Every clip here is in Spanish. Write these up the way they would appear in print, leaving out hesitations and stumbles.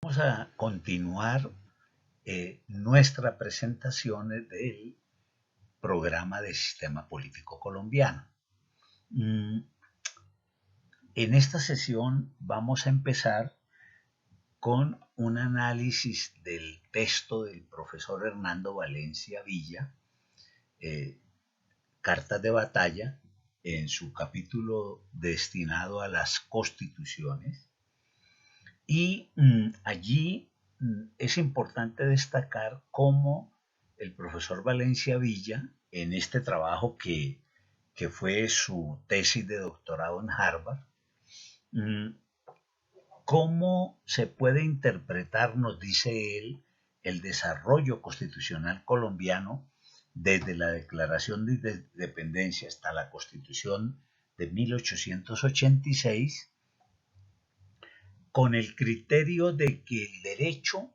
Vamos a continuar nuestra presentación del programa de sistema político colombiano. En esta sesión vamos a empezar con un análisis del texto del profesor Hernando Valencia Villa, Cartas de Batalla, en su capítulo destinado a las constituciones. Y allí es importante destacar cómo el profesor Valencia Villa, en este trabajo que fue su tesis de doctorado en Harvard, cómo se puede interpretar, nos dice él, el desarrollo constitucional colombiano desde la Declaración de Independencia hasta la Constitución de 1886, con el criterio de que el derecho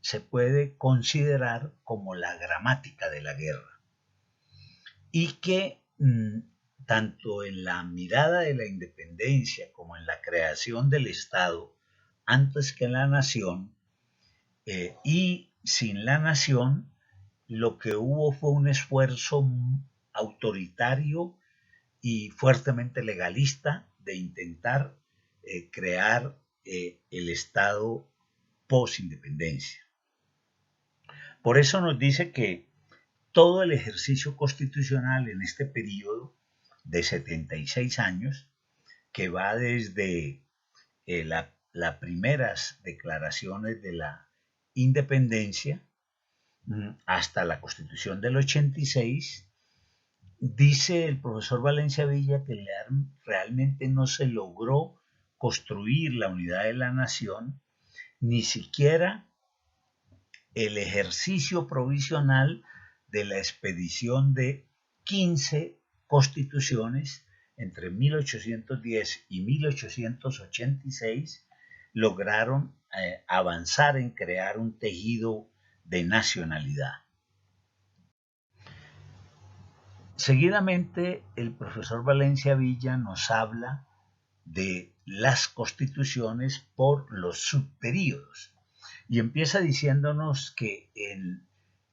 se puede considerar como la gramática de la guerra y que tanto en la mirada de la independencia como en la creación del Estado, antes que en la nación, y sin la nación, lo que hubo fue un esfuerzo autoritario y fuertemente legalista de intentar crear el Estado post-independencia. Por eso nos dice que todo el ejercicio constitucional en este periodo de 76 años, que va desde las primeras declaraciones de la independencia hasta la Constitución del 86, dice el profesor Valencia Villa que realmente no se logró construir la unidad de la nación, ni siquiera el ejercicio provisional de la expedición de 15 constituciones entre 1810 y 1886 lograron avanzar en crear un tejido de nacionalidad. Seguidamente, el profesor Valencia Villa nos habla de las constituciones por los subperíodos y empieza diciéndonos que en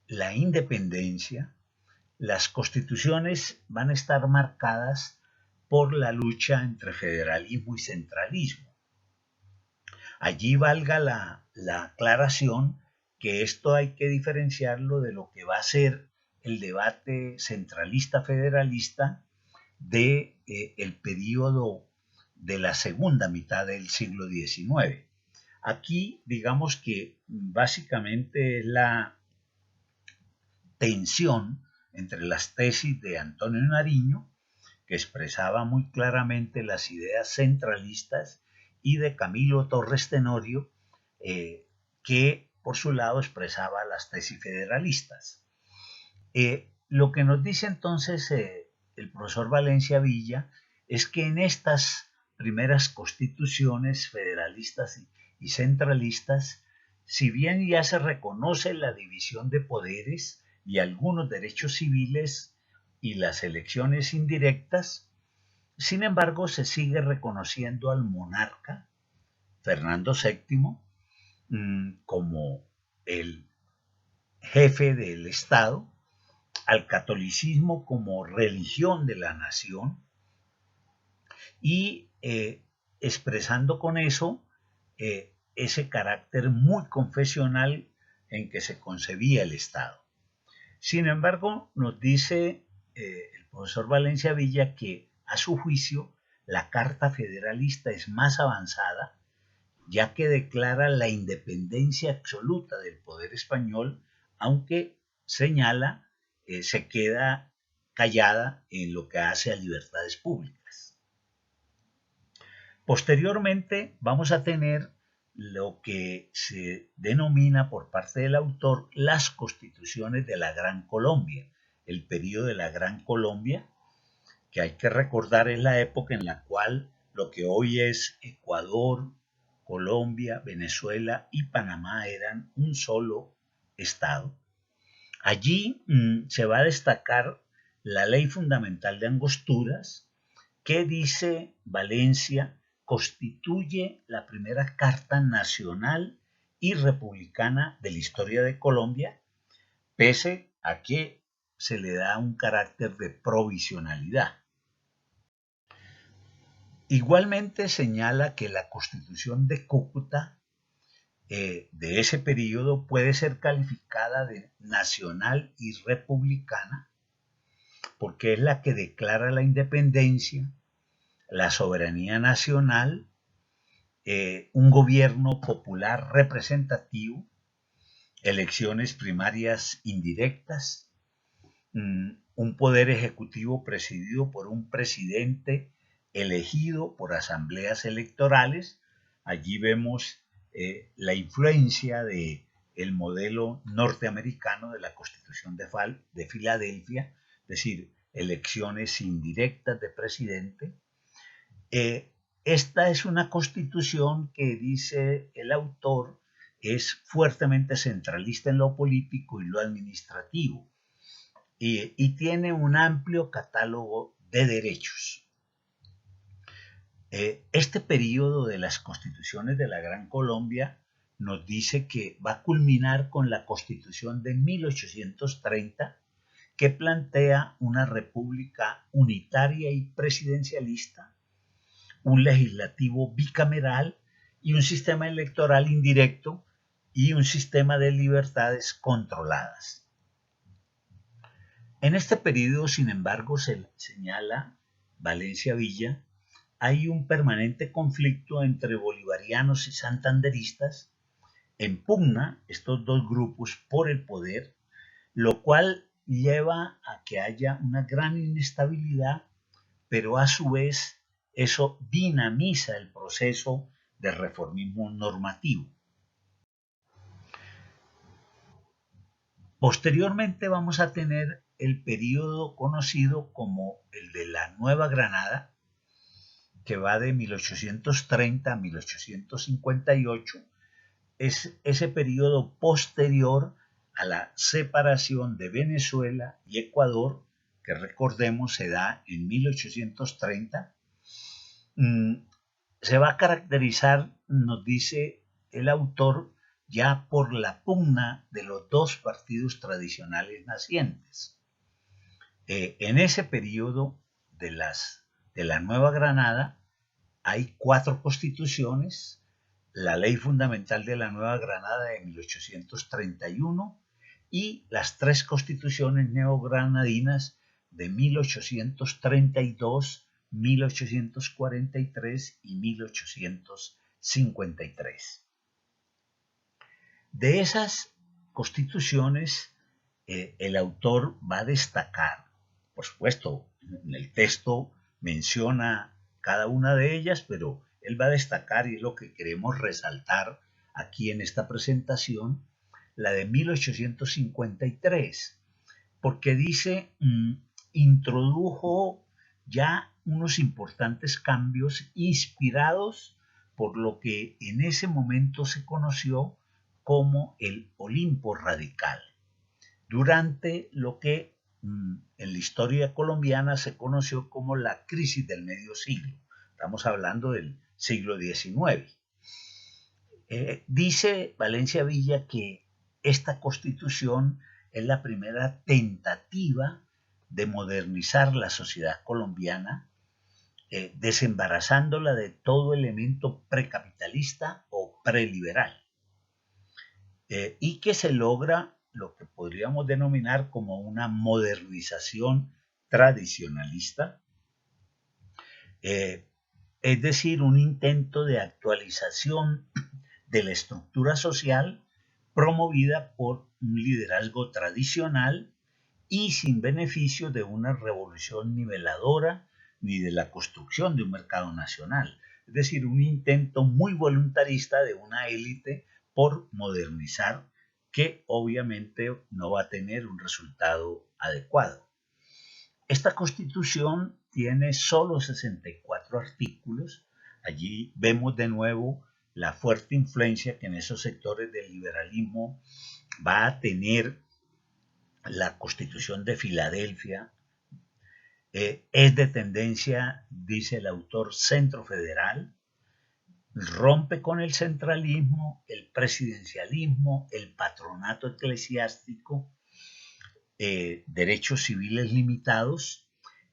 la independencia las constituciones van a estar marcadas por la lucha entre federalismo y centralismo. Allí valga la aclaración que esto hay que diferenciarlo de lo que va a ser el debate centralista-federalista de el periodo de la segunda mitad del siglo XIX. Aquí, digamos que básicamente es la tensión entre las tesis de Antonio Nariño, que expresaba muy claramente las ideas centralistas, y de Camilo Torres Tenorio, que por su lado expresaba las tesis federalistas. Lo que nos dice entonces el profesor Valencia Villa es que en estas primeras constituciones federalistas y centralistas, si bien ya se reconoce la división de poderes y algunos derechos civiles y las elecciones indirectas, sin embargo se sigue reconociendo al monarca Fernando VII como el jefe del Estado, al catolicismo como religión de la nación y expresando con eso ese carácter muy confesional en que se concebía el Estado. Sin embargo, nos dice el profesor Valencia Villa que a su juicio la Carta Federalista es más avanzada, ya que declara la independencia absoluta del poder español, aunque señala se queda callada en lo que hace a libertades públicas. Posteriormente vamos a tener lo que se denomina por parte del autor las constituciones de la Gran Colombia, el periodo de la Gran Colombia, que hay que recordar es la época en la cual lo que hoy es Ecuador, Colombia, Venezuela y Panamá eran un solo estado. Allí se va a destacar la ley fundamental de Angosturas, que dice Valencia constituye la primera carta nacional y republicana de la historia de Colombia, pese a que se le da un carácter de provisionalidad. Igualmente señala que la Constitución de Cúcuta de ese periodo puede ser calificada de nacional y republicana porque es la que declara la independencia, la soberanía nacional, un gobierno popular representativo, elecciones primarias indirectas, un poder ejecutivo presidido por un presidente elegido por asambleas electorales. Allí vemos la influencia del modelo norteamericano de la Constitución de Filadelfia, es decir, elecciones indirectas de presidente. Esta es una constitución que, dice el autor, es fuertemente centralista en lo político y lo administrativo y tiene un amplio catálogo de derechos. Este periodo de las constituciones de la Gran Colombia nos dice que va a culminar con la Constitución de 1830, que plantea una república unitaria y presidencialista, un legislativo bicameral y un sistema electoral indirecto y un sistema de libertades controladas. En este periodo, sin embargo, se señala Valencia Villa, hay un permanente conflicto entre bolivarianos y santanderistas, en pugna estos dos grupos por el poder, lo cual lleva a que haya una gran inestabilidad, pero a su vez eso dinamiza el proceso de reformismo normativo. Posteriormente vamos a tener el periodo conocido como el de la Nueva Granada, que va de 1830 a 1858, es ese periodo posterior a la separación de Venezuela y Ecuador, que recordemos se da en 1830. Se va a caracterizar, nos dice el autor, ya por la pugna de los dos partidos tradicionales nacientes. En ese periodo de la Nueva Granada hay 4 constituciones: la Ley Fundamental de la Nueva Granada de 1831 y las 3 constituciones neogranadinas de 1832, 1843 y 1853. De esas constituciones, el autor va a destacar, por supuesto, en el texto menciona cada una de ellas, pero él va a destacar, y es lo que queremos resaltar aquí en esta presentación, la de 1853, porque dice, introdujo ya unos importantes cambios inspirados por lo que en ese momento se conoció como el Olimpo radical, durante lo que en la historia colombiana se conoció como la crisis del medio siglo. Estamos hablando del siglo XIX. Dice Valencia Villa que esta constitución es la primera tentativa de modernizar la sociedad colombiana, desembarazándola de todo elemento precapitalista o preliberal, y que se logra lo que podríamos denominar como una modernización tradicionalista, es decir, un intento de actualización de la estructura social promovida por un liderazgo tradicional y sin beneficio de una revolución niveladora ni de la construcción de un mercado nacional. Es decir, un intento muy voluntarista de una élite por modernizar, que obviamente no va a tener un resultado adecuado. Esta constitución tiene solo 64 artículos. Allí vemos de nuevo la fuerte influencia que en esos sectores del liberalismo va a tener la Constitución de Filadelfia. Es de tendencia, dice el autor, centro federal. rompe con el centralismo, el presidencialismo, el patronato eclesiástico, derechos civiles limitados,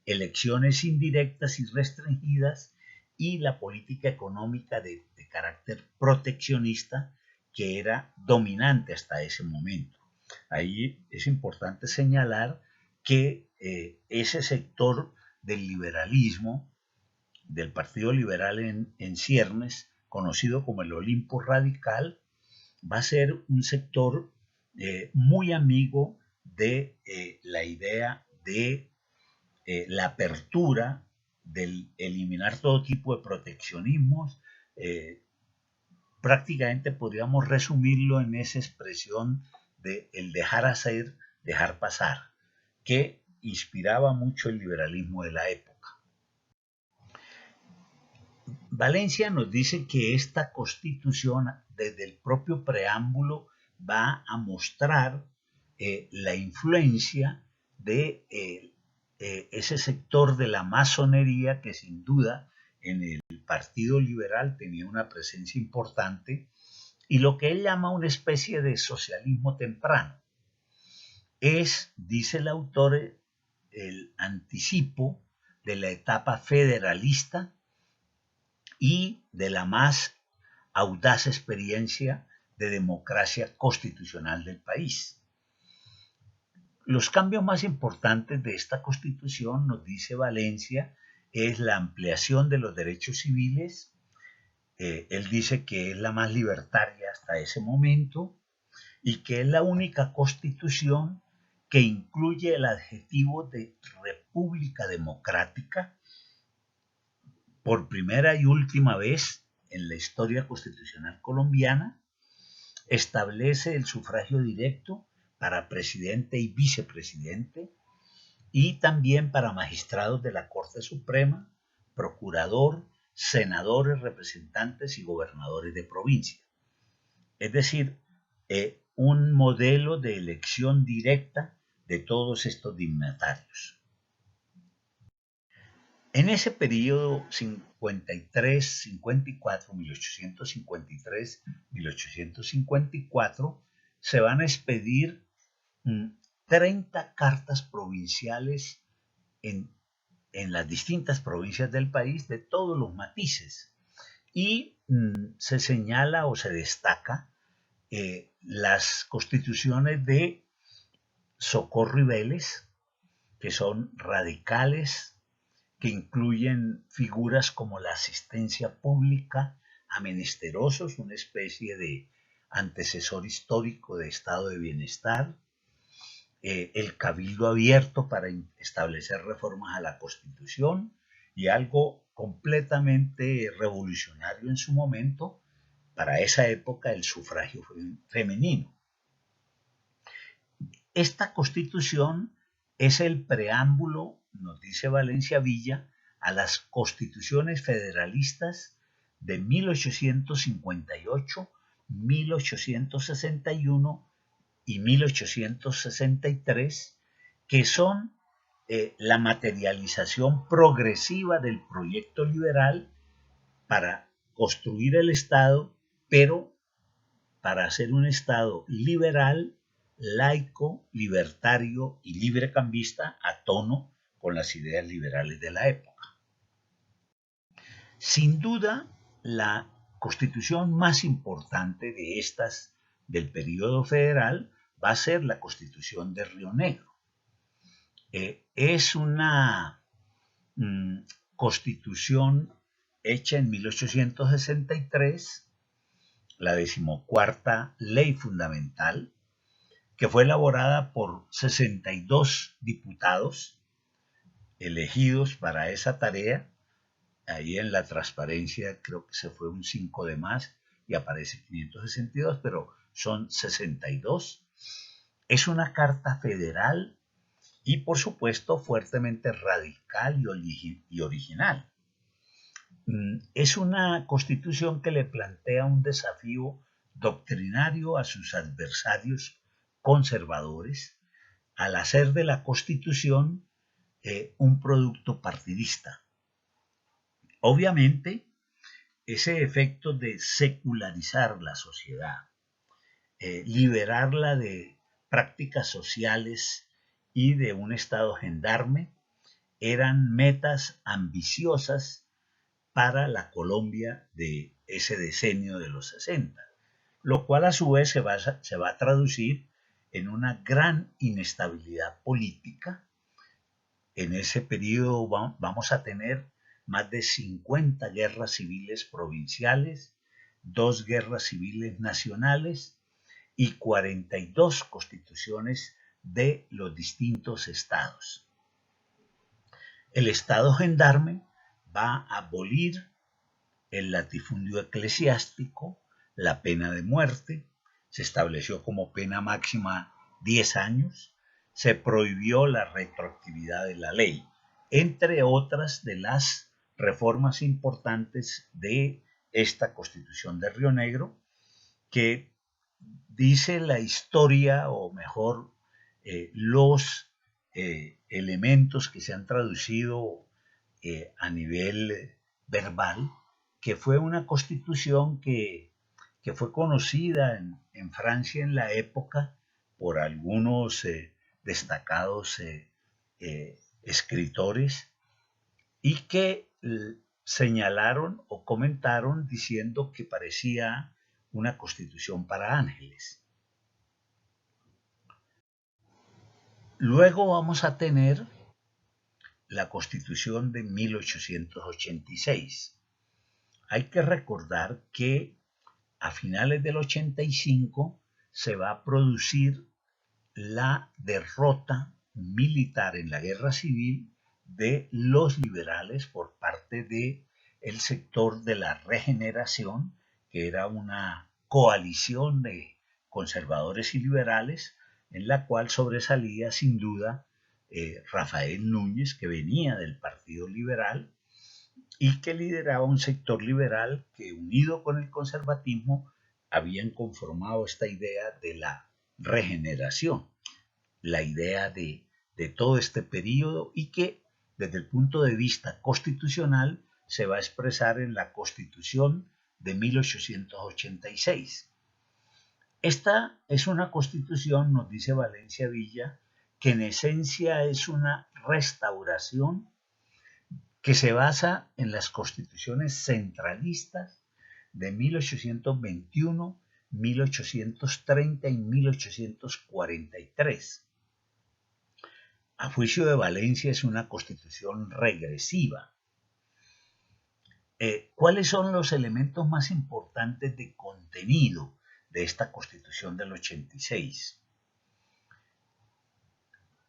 elecciones indirectas y restringidas y la política económica de carácter proteccionista que era dominante hasta ese momento. Ahí es importante señalar que ese sector del liberalismo, del Partido Liberal en ciernes, conocido como el Olimpo Radical, va a ser un sector muy amigo de la idea de la apertura, del eliminar todo tipo de proteccionismos. Prácticamente podríamos resumirlo en esa expresión de el dejar hacer, dejar pasar, que inspiraba mucho el liberalismo de la época. Valencia nos dice que esta constitución, desde el propio preámbulo, va a mostrar la influencia de ese sector de la masonería que sin duda en el Partido Liberal tenía una presencia importante y lo que él llama una especie de socialismo temprano. Es, dice el autor, el anticipo de la etapa federalista y de la más audaz experiencia de democracia constitucional del país. Los cambios más importantes de esta constitución, nos dice Valencia, es la ampliación de los derechos civiles. Él dice que es la más libertaria hasta ese momento y que es la única constitución que incluye el adjetivo de república democrática por primera y última vez en la historia constitucional colombiana. Establece el sufragio directo para presidente y vicepresidente y también para magistrados de la Corte Suprema, procurador, senadores, representantes y gobernadores de provincia. Es decir, un modelo de elección directa de todos estos dignatarios. En ese periodo 53-54, 1853-1854, se van a expedir 30 cartas provinciales en las distintas provincias del país de todos los matices. Y se señala o se destaca las constituciones de Socorro y Vélez, que son radicales, que incluyen figuras como la asistencia pública a menesterosos, una especie de antecesor histórico de estado de bienestar, el cabildo abierto para establecer reformas a la Constitución y algo completamente revolucionario en su momento, para esa época, el sufragio femenino. Esta Constitución es el preámbulo, nos dice Valencia Villa, a las constituciones federalistas de 1858, 1861 y 1863, que son la materialización progresiva del proyecto liberal para construir el Estado, pero para hacer un Estado liberal, laico, libertario y librecambista a tono con las ideas liberales de la época. Sin duda, la constitución más importante de estas del periodo federal va a ser la Constitución de Río Negro. Es una constitución hecha en 1863, la 14ª ley fundamental, que fue elaborada por 62 diputados elegidos para esa tarea. Ahí en la transparencia creo que se fue un 5 de más y aparece 562, pero son 62. Es una carta federal y por supuesto fuertemente radical y original. Es una constitución que le plantea un desafío doctrinario a sus adversarios conservadores al hacer de la constitución un producto partidista. Obviamente, ese efecto de secularizar la sociedad, liberarla de prácticas sociales y de un Estado gendarme, eran metas ambiciosas para la Colombia de ese decenio de los 60, lo cual a su vez se va a traducir en una gran inestabilidad política. En ese periodo vamos a tener más de 50 guerras civiles provinciales, 2 guerras civiles nacionales y 42 constituciones de los distintos estados. El Estado gendarme va a abolir el latifundio eclesiástico, la pena de muerte, se estableció como pena máxima 10 años, se prohibió la retroactividad de la ley, entre otras de las reformas importantes de esta Constitución de Río Negro, que dice la historia, o mejor, los elementos que se han traducido a nivel verbal, que fue una constitución que fue conocida en Francia en la época por algunos destacados escritores y que señalaron o comentaron diciendo que parecía una constitución para ángeles. Luego vamos a tener la Constitución de 1886. Hay que recordar que a finales del 85 se va a producir la derrota militar en la guerra civil de los liberales por parte de el sector de la Regeneración, que era una coalición de conservadores y liberales, en la cual sobresalía sin duda Rafael Núñez, que venía del Partido Liberal y que lideraba un sector liberal que, unido con el conservatismo, habían conformado esta idea de la regeneración, la idea de todo este periodo, y que desde el punto de vista constitucional se va a expresar en la Constitución de 1886. Esta es una constitución, nos dice Valencia Villa, que en esencia es una restauración que se basa en las constituciones centralistas de 1821, 1830 y 1843. A juicio de Valencia es una constitución regresiva. ¿Cuáles son los elementos más importantes de contenido de esta constitución del 86?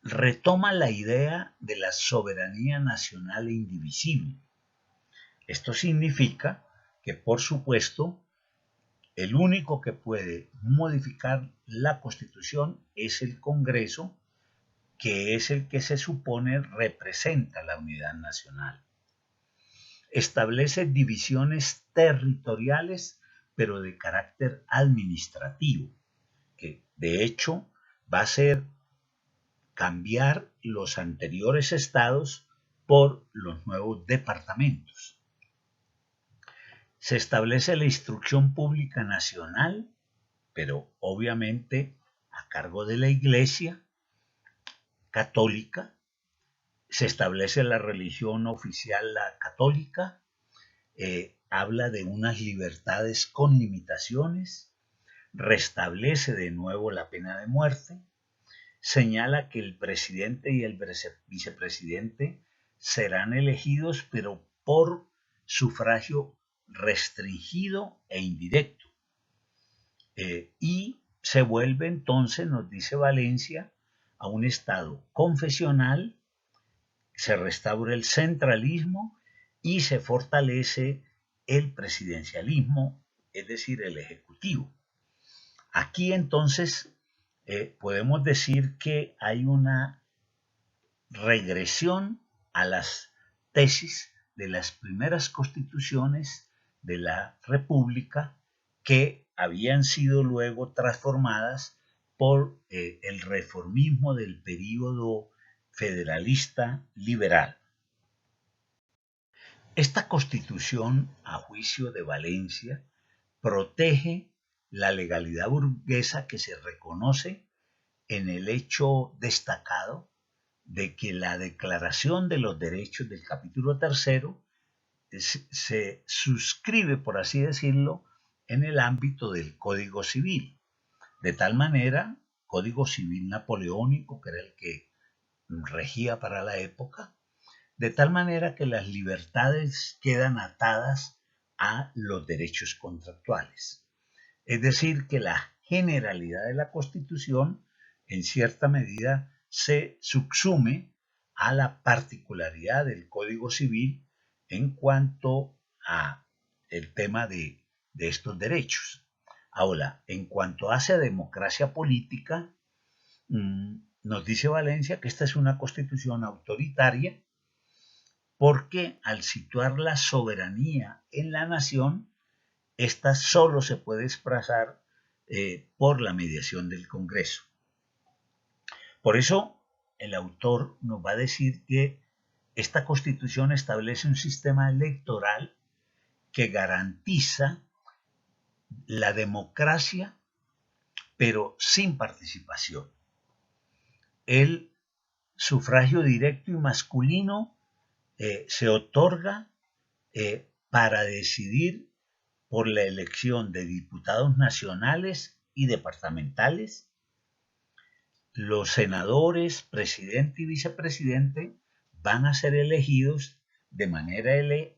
Retoma la idea de la soberanía nacional e indivisible. Esto significa que, por supuesto, el único que puede modificar la Constitución es el Congreso, que es el que se supone representa la unidad nacional. Establece divisiones territoriales, pero de carácter administrativo, que de hecho va a ser cambiar los anteriores estados por los nuevos departamentos. Se establece la instrucción pública nacional, pero obviamente a cargo de la Iglesia católica. Se establece la religión oficial, la católica, habla de unas libertades con limitaciones, restablece de nuevo la pena de muerte, señala que el presidente y el vicepresidente serán elegidos, pero por sufragio restringido e indirecto. Y se vuelve entonces, nos dice Valencia, a un estado confesional, se restaura el centralismo y se fortalece el presidencialismo, es decir, el ejecutivo. Aquí entonces podemos decir que hay una regresión a las tesis de las primeras constituciones de la República, que habían sido luego transformadas por el reformismo del período federalista liberal. Esta constitución, a juicio de Valencia, protege la legalidad burguesa que se reconoce en el hecho destacado de que la Declaración de los Derechos del capítulo tercero se suscribe, por así decirlo, en el ámbito del Código Civil. De tal manera, Código Civil napoleónico, que era el que regía para la época, de tal manera que las libertades quedan atadas a los derechos contractuales. Es decir, que la generalidad de la Constitución, en cierta medida, se subsume a la particularidad del Código Civil en cuanto a el tema de estos derechos. Ahora, en cuanto hace democracia política, nos dice Valencia que esta es una constitución autoritaria porque al situar la soberanía en la nación, esta solo se puede expresar por la mediación del Congreso. Por eso, el autor nos va a decir que esta constitución establece un sistema electoral que garantiza la democracia, pero sin participación. El sufragio directo y masculino se otorga para decidir por la elección de diputados nacionales y departamentales. Los senadores, presidente y vicepresidente van a ser elegidos de manera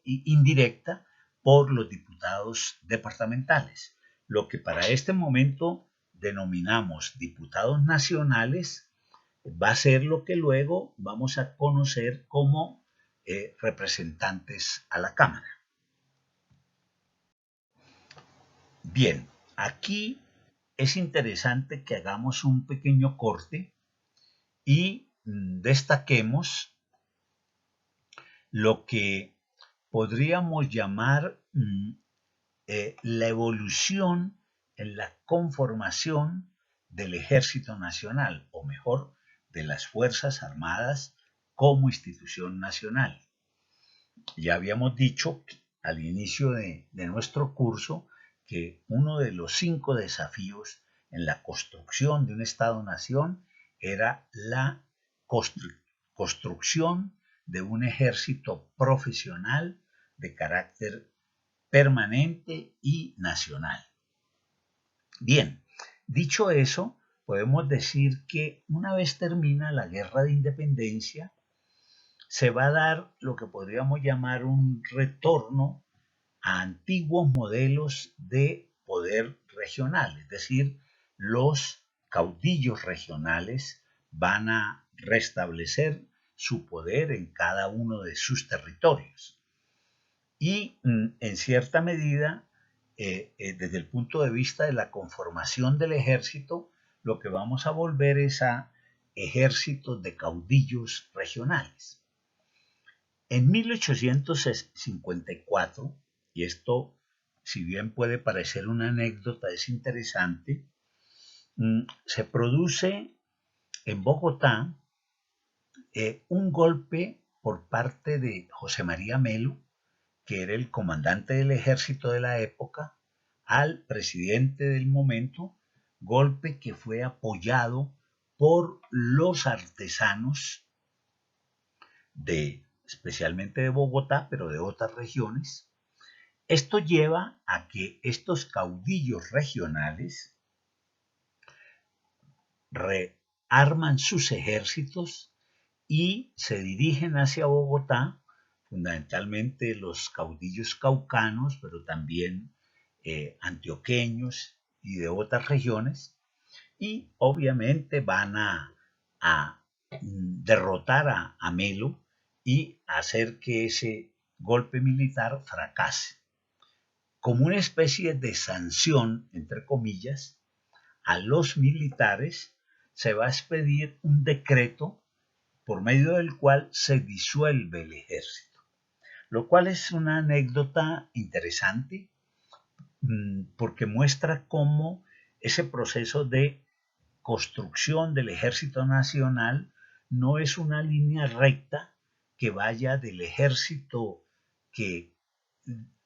indirecta por los diputados departamentales, lo que para este momento denominamos diputados nacionales va a ser lo que luego vamos a conocer como representantes a la Cámara. Bien, aquí es interesante que hagamos un pequeño corte y destaquemos lo que podríamos llamar la evolución en la conformación del Ejército Nacional, o mejor, de las Fuerzas Armadas como institución nacional. Ya habíamos dicho al inicio de nuestro curso que uno de los 5 desafíos en la construcción de un Estado-nación era la construcción de un ejército profesional de carácter permanente y nacional. Bien, dicho eso, podemos decir que una vez termina la Guerra de Independencia, se va a dar lo que podríamos llamar un retorno a antiguos modelos de poder regional, es decir, los caudillos regionales van a restablecer su poder en cada uno de sus territorios. Y en cierta medida, desde el punto de vista de la conformación del ejército, lo que vamos a volver es a ejércitos de caudillos regionales. En 1854, y esto, si bien puede parecer una anécdota, es interesante, se produce en Bogotá un golpe por parte de José María Melo, que era el comandante del ejército de la época, al presidente del momento, golpe que fue apoyado por los artesanos especialmente de Bogotá, pero de otras regiones. Esto lleva a que estos caudillos regionales rearman sus ejércitos y se dirigen hacia Bogotá, fundamentalmente los caudillos caucanos, pero también antioqueños y de otras regiones, y obviamente van a derrotar a Melo y hacer que ese golpe militar fracase. Como una especie de sanción, entre comillas, a los militares se va a expedir un decreto por medio del cual se disuelve el ejército, lo cual es una anécdota interesante porque muestra cómo ese proceso de construcción del ejército nacional no es una línea recta que vaya del ejército que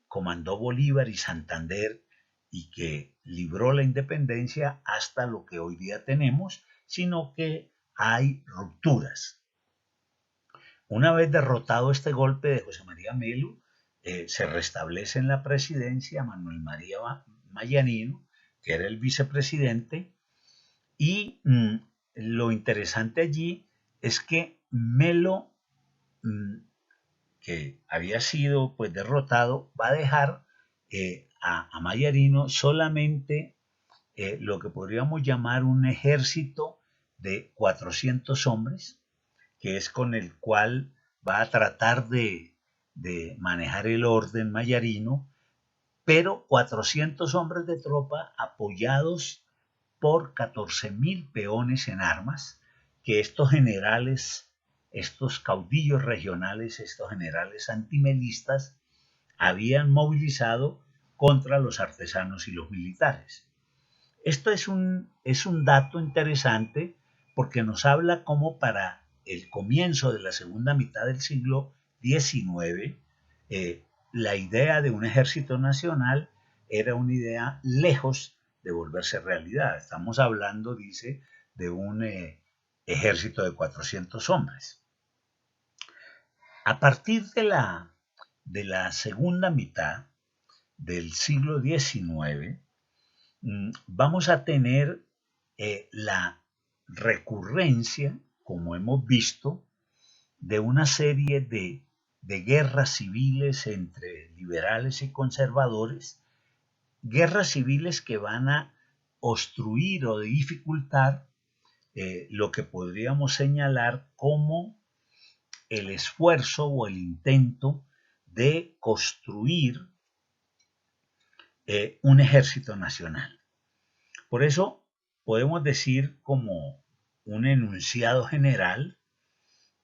comandó Bolívar y Santander y que libró la independencia hasta lo que hoy día tenemos, sino que hay rupturas. Una vez derrotado este golpe de José María Melo, se restablece en la presidencia Manuel María Mayanino, que era el vicepresidente, y lo interesante allí es que Melo, que había sido pues derrotado, va a dejar a Mayarino solamente lo que podríamos llamar un ejército de 400 hombres, que es con el cual va a tratar de manejar el orden mayarino, pero 400 hombres de tropa apoyados por 14.000 peones en armas, que estos generales, estos caudillos regionales, estos generales antimelistas, habían movilizado contra los artesanos y los militares. Esto es un dato interesante porque nos habla cómo para el comienzo de la segunda mitad del siglo XIX, la idea de un ejército nacional era una idea lejos de volverse realidad. Estamos hablando, dice, de un ejército de 400 hombres. A partir de la segunda mitad del siglo XIX, vamos a tener la recurrencia, como hemos visto, de una serie de guerras civiles entre liberales y conservadores, guerras civiles que van a obstruir o dificultar lo que podríamos señalar como el esfuerzo o el intento de construir un ejército nacional. Por eso podemos decir como un enunciado general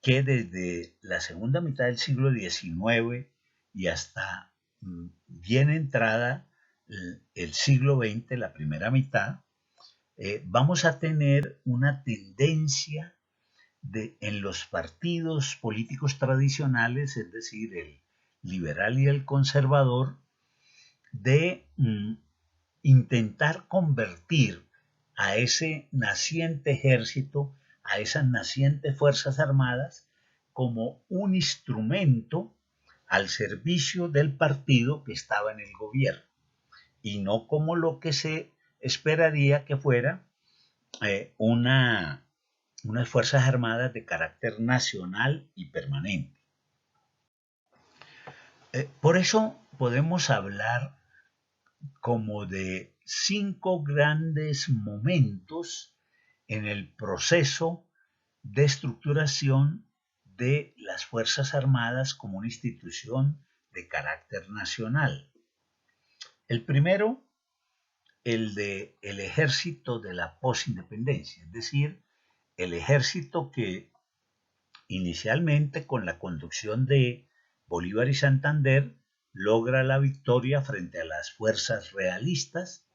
que desde la segunda mitad del siglo XIX y hasta bien entrada el siglo XX, la primera mitad, vamos a tener una tendencia en los partidos políticos tradicionales, es decir, el liberal y el conservador, de intentar convertir a ese naciente ejército, a esas nacientes fuerzas armadas, como un instrumento al servicio del partido que estaba en el gobierno, y no como lo que se esperaría que fuera unas fuerzas armadas de carácter nacional y permanente. Por eso podemos hablar como de 5 grandes momentos en el proceso de estructuración de las Fuerzas Armadas como una institución de carácter nacional. El primero, el de el ejército de la posindependencia, es decir, el ejército que inicialmente con la conducción de Bolívar y Santander logra la victoria frente a las fuerzas realistas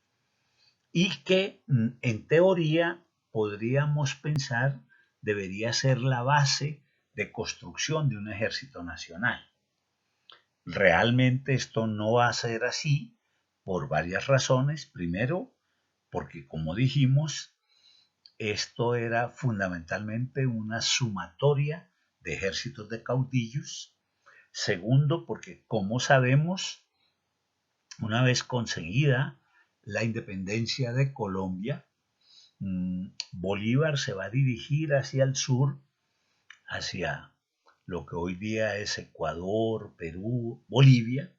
y que en teoría podríamos pensar debería ser la base de construcción de un ejército nacional. Realmente esto no va a ser así por varias razones. Primero, porque como dijimos, esto era fundamentalmente una sumatoria de ejércitos de caudillos. Segundo, porque como sabemos, una vez conseguida la independencia de Colombia, Bolívar se va a dirigir hacia el sur, hacia lo que hoy día es Ecuador, Perú, Bolivia,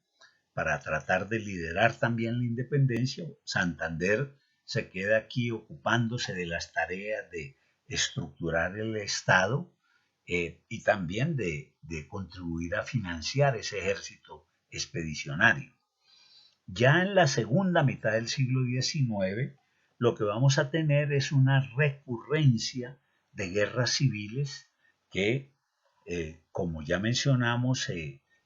para tratar de liderar también la independencia. Santander se queda aquí ocupándose de las tareas de estructurar el Estado y también de contribuir a financiar ese ejército expedicionario. Ya en la segunda mitad del siglo XIX, lo que vamos a tener es una recurrencia de guerras civiles que, como ya mencionamos,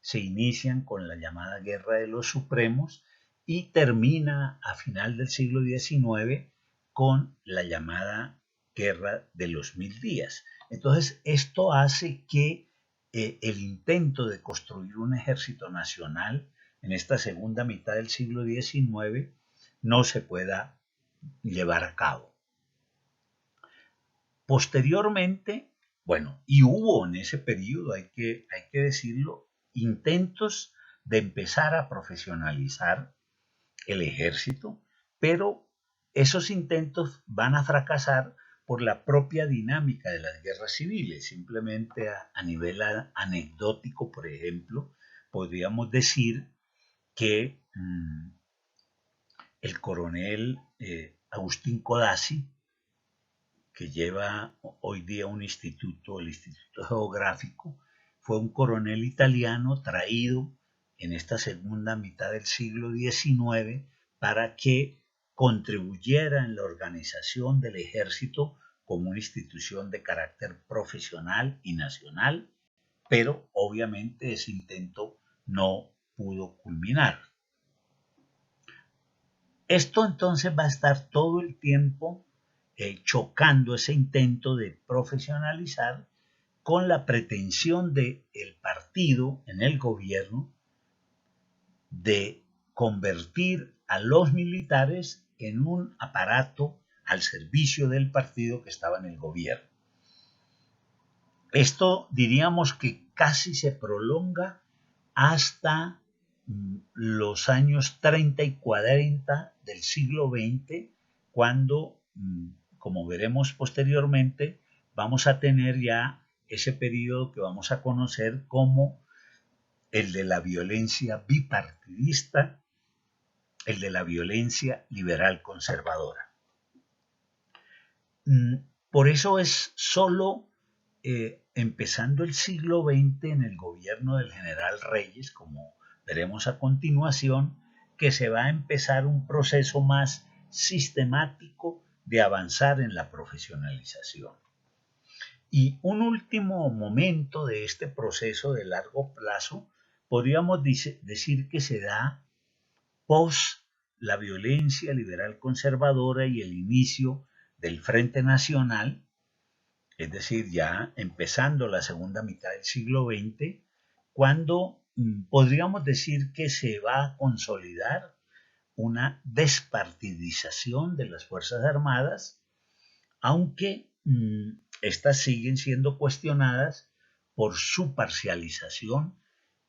se inician con la llamada Guerra de los Supremos y termina a final del siglo XIX con la llamada Guerra de los 1000 días. Entonces, esto hace que el intento de construir un ejército nacional en esta segunda mitad del siglo XIX no se pueda llevar a cabo. Posteriormente, bueno, y hubo en ese periodo, hay que decirlo, intentos de empezar a profesionalizar el ejército, pero esos intentos van a fracasar por la propia dinámica de las guerras civiles. Simplemente a nivel anecdótico, por ejemplo, podríamos decir que el coronel Agustín Codazzi, que lleva hoy día un instituto, el Instituto Geográfico, fue un coronel italiano traído en esta segunda mitad del siglo XIX para que contribuyera en la organización del ejército como una institución de carácter profesional y nacional, pero obviamente ese intento no pudo culminar. Esto entonces va a estar todo el tiempo chocando ese intento de profesionalizar con la pretensión del partido en el gobierno de convertir a los militares en un aparato al servicio del partido que estaba en el gobierno. Esto diríamos que casi se prolonga hasta los años 30 y 40 del siglo XX, cuando, como veremos posteriormente, vamos a tener ya ese periodo que vamos a conocer como el de la violencia bipartidista, el de la violencia liberal conservadora. Por eso es solo empezando el siglo XX en el gobierno del general Reyes, como veremos a continuación, que se va a empezar un proceso más sistemático de avanzar en la profesionalización. Y un último momento de este proceso de largo plazo, podríamos decir que se da post la violencia liberal conservadora y el inicio del Frente Nacional, es decir, ya empezando la segunda mitad del siglo XX, cuando podríamos decir que se va a consolidar una despartidización de las Fuerzas Armadas, aunque estas siguen siendo cuestionadas por su parcialización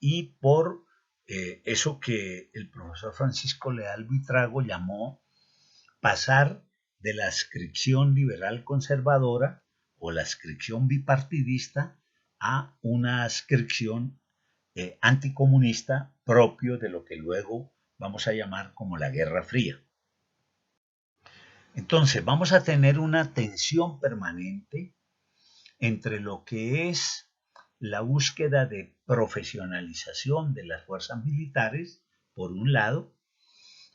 y por eso que el profesor Francisco Leal Buitrago llamó pasar de la adscripción liberal conservadora o la adscripción bipartidista a una adscripción anticomunista propio de lo que luego vamos a llamar como la Guerra Fría. Entonces vamos a tener una tensión permanente entre lo que es la búsqueda de profesionalización de las fuerzas militares, por un lado,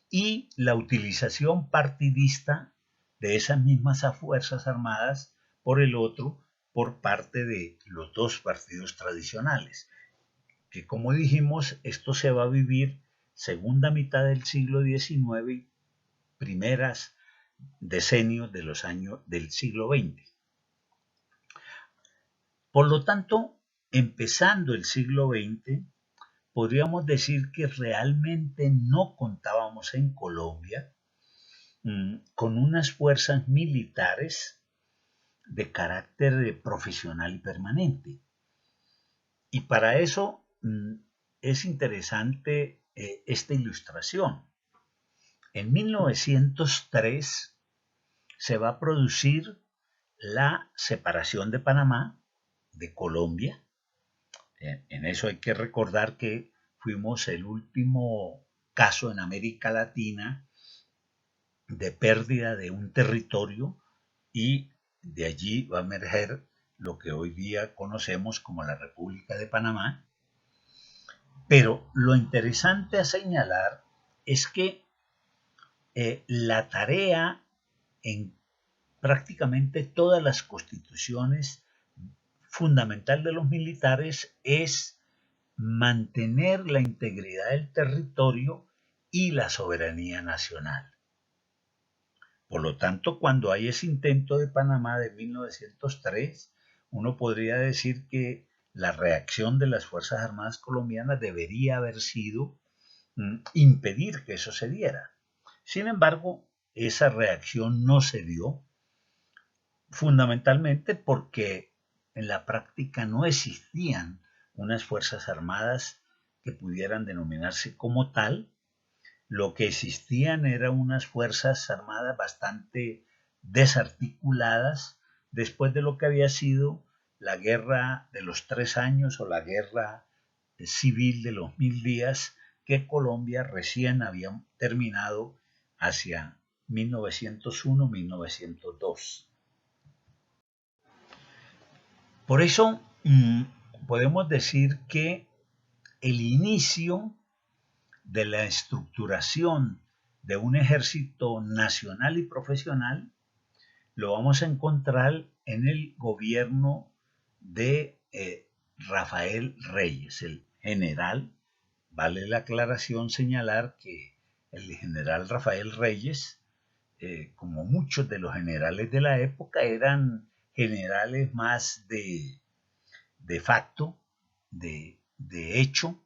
y la utilización partidista de esas mismas fuerzas armadas, por el otro, por parte de los dos partidos tradicionales, que como dijimos, esto se va a vivir segunda mitad del siglo XIX y primeras decenios de los años del siglo XX. Por lo tanto, empezando el siglo XX, podríamos decir que realmente no contábamos en Colombia con unas fuerzas militares de carácter profesional y permanente. Y para eso es interesante esta ilustración. En 1903 se va a producir la separación de Panamá de Colombia. En eso hay que recordar que fuimos el último caso en América Latina de pérdida de un territorio y de allí va a emerger lo que hoy día conocemos como la República de Panamá. Pero lo interesante a señalar es que la tarea en prácticamente todas las constituciones fundamental de los militares es mantener la integridad del territorio y la soberanía nacional. Por lo tanto, cuando hay ese intento de Panamá de 1903, uno podría decir que la reacción de las Fuerzas Armadas colombianas debería haber sido impedir que eso se diera. Sin embargo, esa reacción no se dio, fundamentalmente porque en la práctica no existían unas Fuerzas Armadas que pudieran denominarse como tal. Lo que existían eran unas Fuerzas Armadas bastante desarticuladas después de lo que había sido la Guerra de los 3 años o la Guerra Civil de los 1000 días que Colombia recién había terminado hacia 1901-1902. Por eso podemos decir que el inicio de la estructuración de un ejército nacional y profesional lo vamos a encontrar en el gobierno de Rafael Reyes, el general. Vale la aclaración señalar que el general Rafael Reyes, como muchos de los generales de la época, eran generales más de facto, de hecho,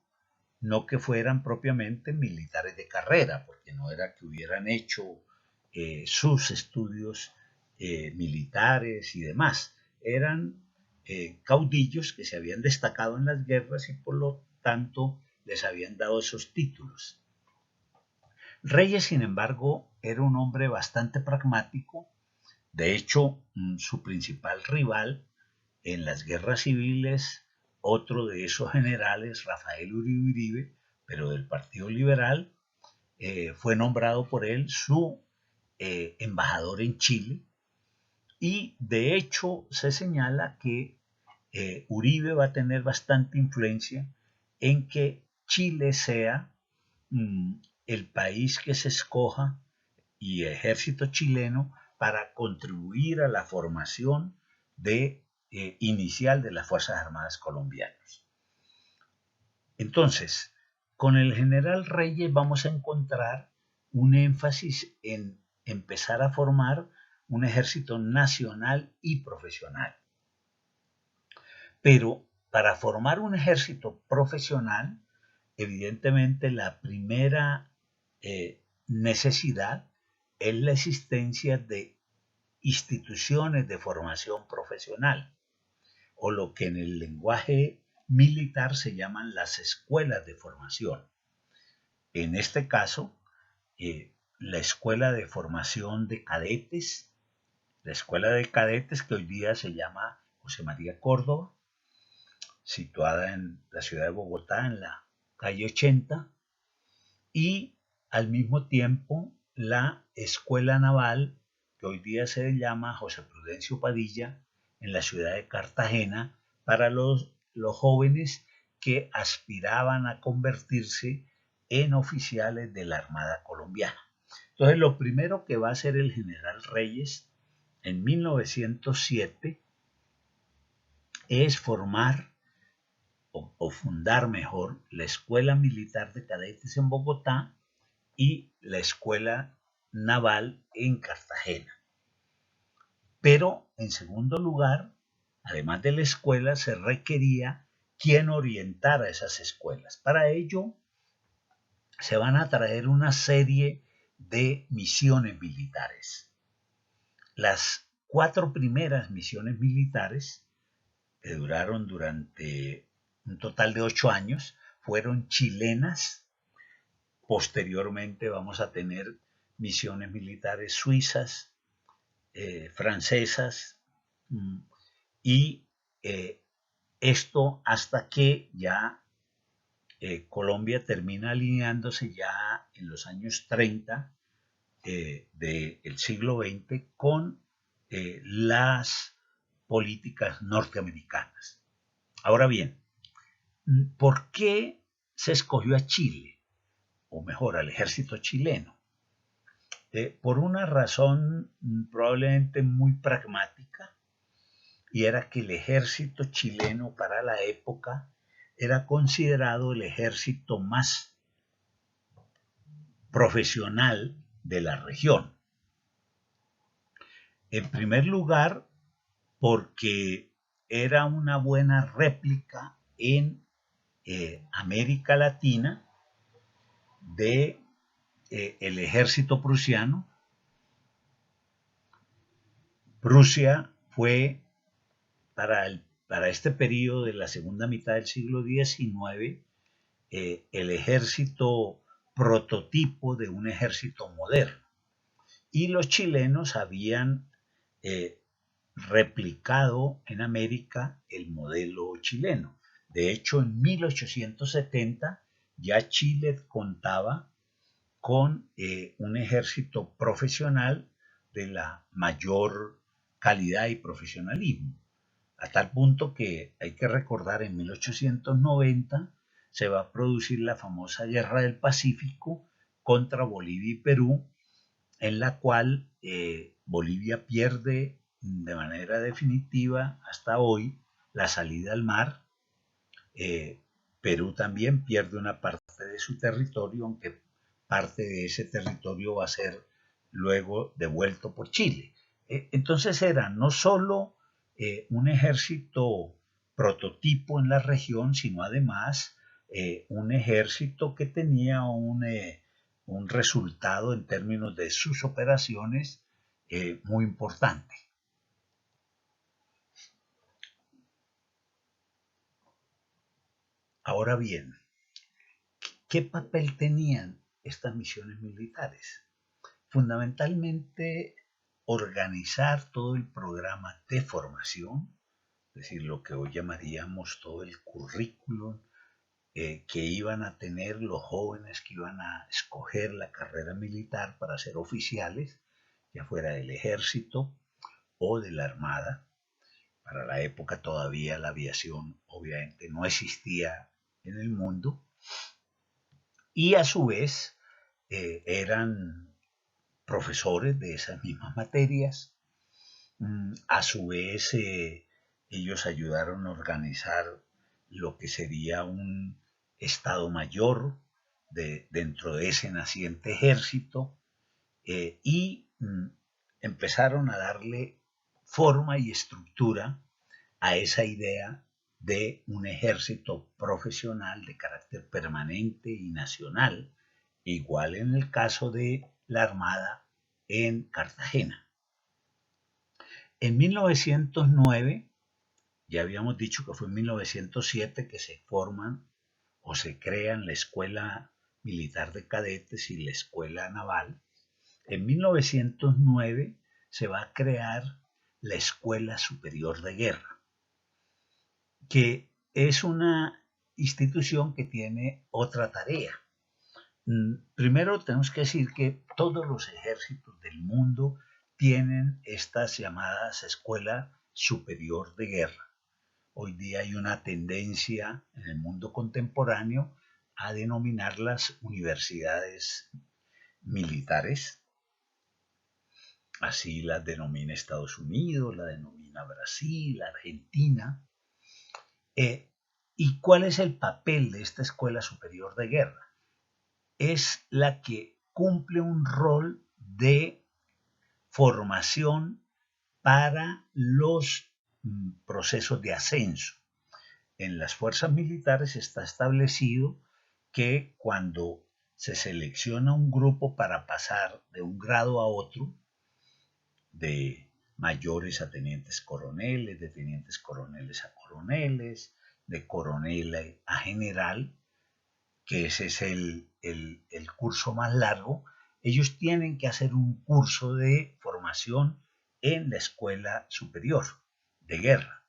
no que fueran propiamente militares de carrera, porque no era que hubieran hecho sus estudios militares y demás. Eran caudillos que se habían destacado en las guerras y por lo tanto les habían dado esos títulos. Reyes, sin embargo, era un hombre bastante pragmático. De hecho, su principal rival en las guerras civiles, otro de esos generales, Rafael Uribe Uribe, pero del Partido Liberal, fue nombrado por él su embajador en Chile, y de hecho se señala que Uribe va a tener bastante influencia en que Chile sea el país que se escoja y ejército chileno para contribuir a la formación inicial de las Fuerzas Armadas colombianas. Entonces, con el general Reyes vamos a encontrar un énfasis en empezar a formar un ejército nacional y profesional. Pero para formar un ejército profesional, evidentemente la primera necesidad es la existencia de instituciones de formación profesional, o lo que en el lenguaje militar se llaman las escuelas de formación. En este caso, la escuela de formación de cadetes, la escuela de cadetes que hoy día se llama José María Córdoba, situada en la ciudad de Bogotá, en la calle 80, y al mismo tiempo la escuela naval que hoy día se llama José Prudencio Padilla, en la ciudad de Cartagena, para los jóvenes que aspiraban a convertirse en oficiales de la Armada colombiana. Entonces, lo primero que va a hacer el general Reyes en 1907 es formar o fundar mejor la Escuela Militar de Cadetes en Bogotá y la Escuela Naval en Cartagena. Pero, en segundo lugar, además de la escuela, se requería quien orientara esas escuelas. Para ello, se van a traer una serie de misiones militares. Las 4 primeras misiones militares, que duraron durante un total de 8 años, fueron chilenas. Posteriormente vamos a tener misiones militares suizas, francesas, y esto hasta que ya Colombia termina alineándose ya en los años 30 del siglo XX con las políticas norteamericanas. Ahora bien, ¿por qué se escogió a Chile? O mejor, al ejército chileno. Por una razón probablemente muy pragmática, y era que el ejército chileno para la época era considerado el ejército más profesional de la región. En primer lugar, porque era una buena réplica en América Latina de el ejército prusiano. Prusia fue para este periodo de la segunda mitad del siglo XIX el ejército prototipo de un ejército moderno. Y los chilenos habían replicado en América el modelo chileno. De hecho, en 1870 ya Chile contaba con un ejército profesional de la mayor calidad y profesionalismo, a tal punto que hay que recordar en 1890 se va a producir la famosa Guerra del Pacífico contra Bolivia y Perú, en la cual Bolivia pierde de manera definitiva hasta hoy la salida al mar. Perú también pierde una parte de su territorio, aunque parte de ese territorio va a ser luego devuelto por Chile. Entonces era no solo un ejército prototipo en la región, sino además un ejército que tenía un resultado en términos de sus operaciones muy importante. Ahora bien, ¿qué papel tenían estas misiones militares? Fundamentalmente organizar todo el programa de formación, es decir, lo que hoy llamaríamos todo el currículum que iban a tener los jóvenes que iban a escoger la carrera militar para ser oficiales, ya fuera del ejército o de la armada. Para la época todavía la aviación obviamente no existía en el mundo, y a su vez eran profesores de esas mismas materias. A su vez ellos ayudaron a organizar lo que sería un estado mayor dentro de ese naciente ejército, y empezaron a darle forma y estructura a esa idea de un ejército profesional de carácter permanente y nacional, igual en el caso de la Armada en Cartagena. En 1909, ya habíamos dicho que fue en 1907 que se forman o se crean la Escuela Militar de Cadetes y la Escuela Naval. En 1909 se va a crear la Escuela Superior de Guerra, que es una institución que tiene otra tarea. Primero tenemos que decir que todos los ejércitos del mundo tienen estas llamadas Escuela Superior de Guerra. Hoy día hay una tendencia en el mundo contemporáneo a denominarlas universidades militares. Así las denomina Estados Unidos, la denomina Brasil, Argentina. ¿Y cuál es el papel de esta Escuela Superior de Guerra? Es la que cumple un rol de formación para los procesos de ascenso. En las fuerzas militares está establecido que cuando se selecciona un grupo para pasar de un grado a otro, de mayores a tenientes coroneles, de tenientes coroneles a coroneles, de coronel a general, que ese es el curso más largo, ellos tienen que hacer un curso de formación en la Escuela Superior de Guerra.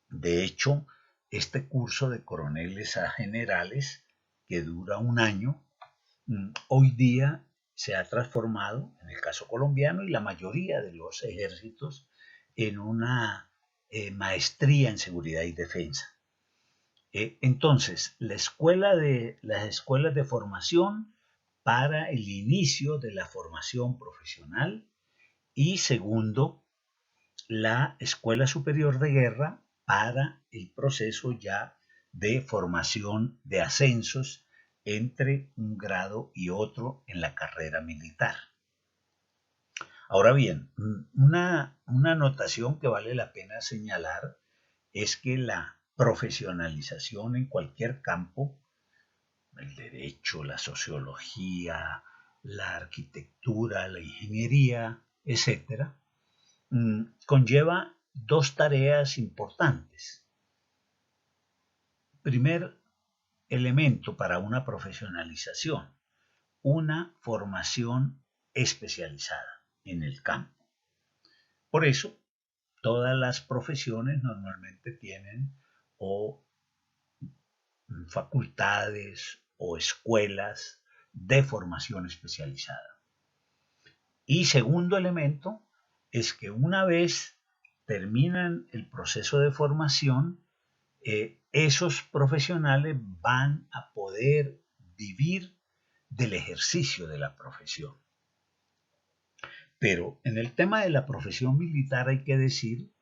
De hecho, este curso de coroneles a generales, que dura un año, hoy día se ha transformado, en el caso colombiano y la mayoría de los ejércitos, en una maestría en seguridad y defensa. Entonces, las escuelas de formación para el inicio de la formación profesional, y segundo, la Escuela Superior de Guerra para el proceso ya de formación de ascensos entre un grado y otro en la carrera militar. Ahora bien, una anotación que vale la pena señalar es que la profesionalización en cualquier campo, el derecho, la sociología, la arquitectura, la ingeniería, etcétera, conlleva dos tareas importantes. Primer elemento para una profesionalización, una formación especializada en el campo. Por eso, todas las profesiones normalmente tienen o facultades o escuelas de formación especializada. Y segundo elemento es que una vez terminan el proceso de formación, esos profesionales van a poder vivir del ejercicio de la profesión. Pero en el tema de la profesión militar hay que decir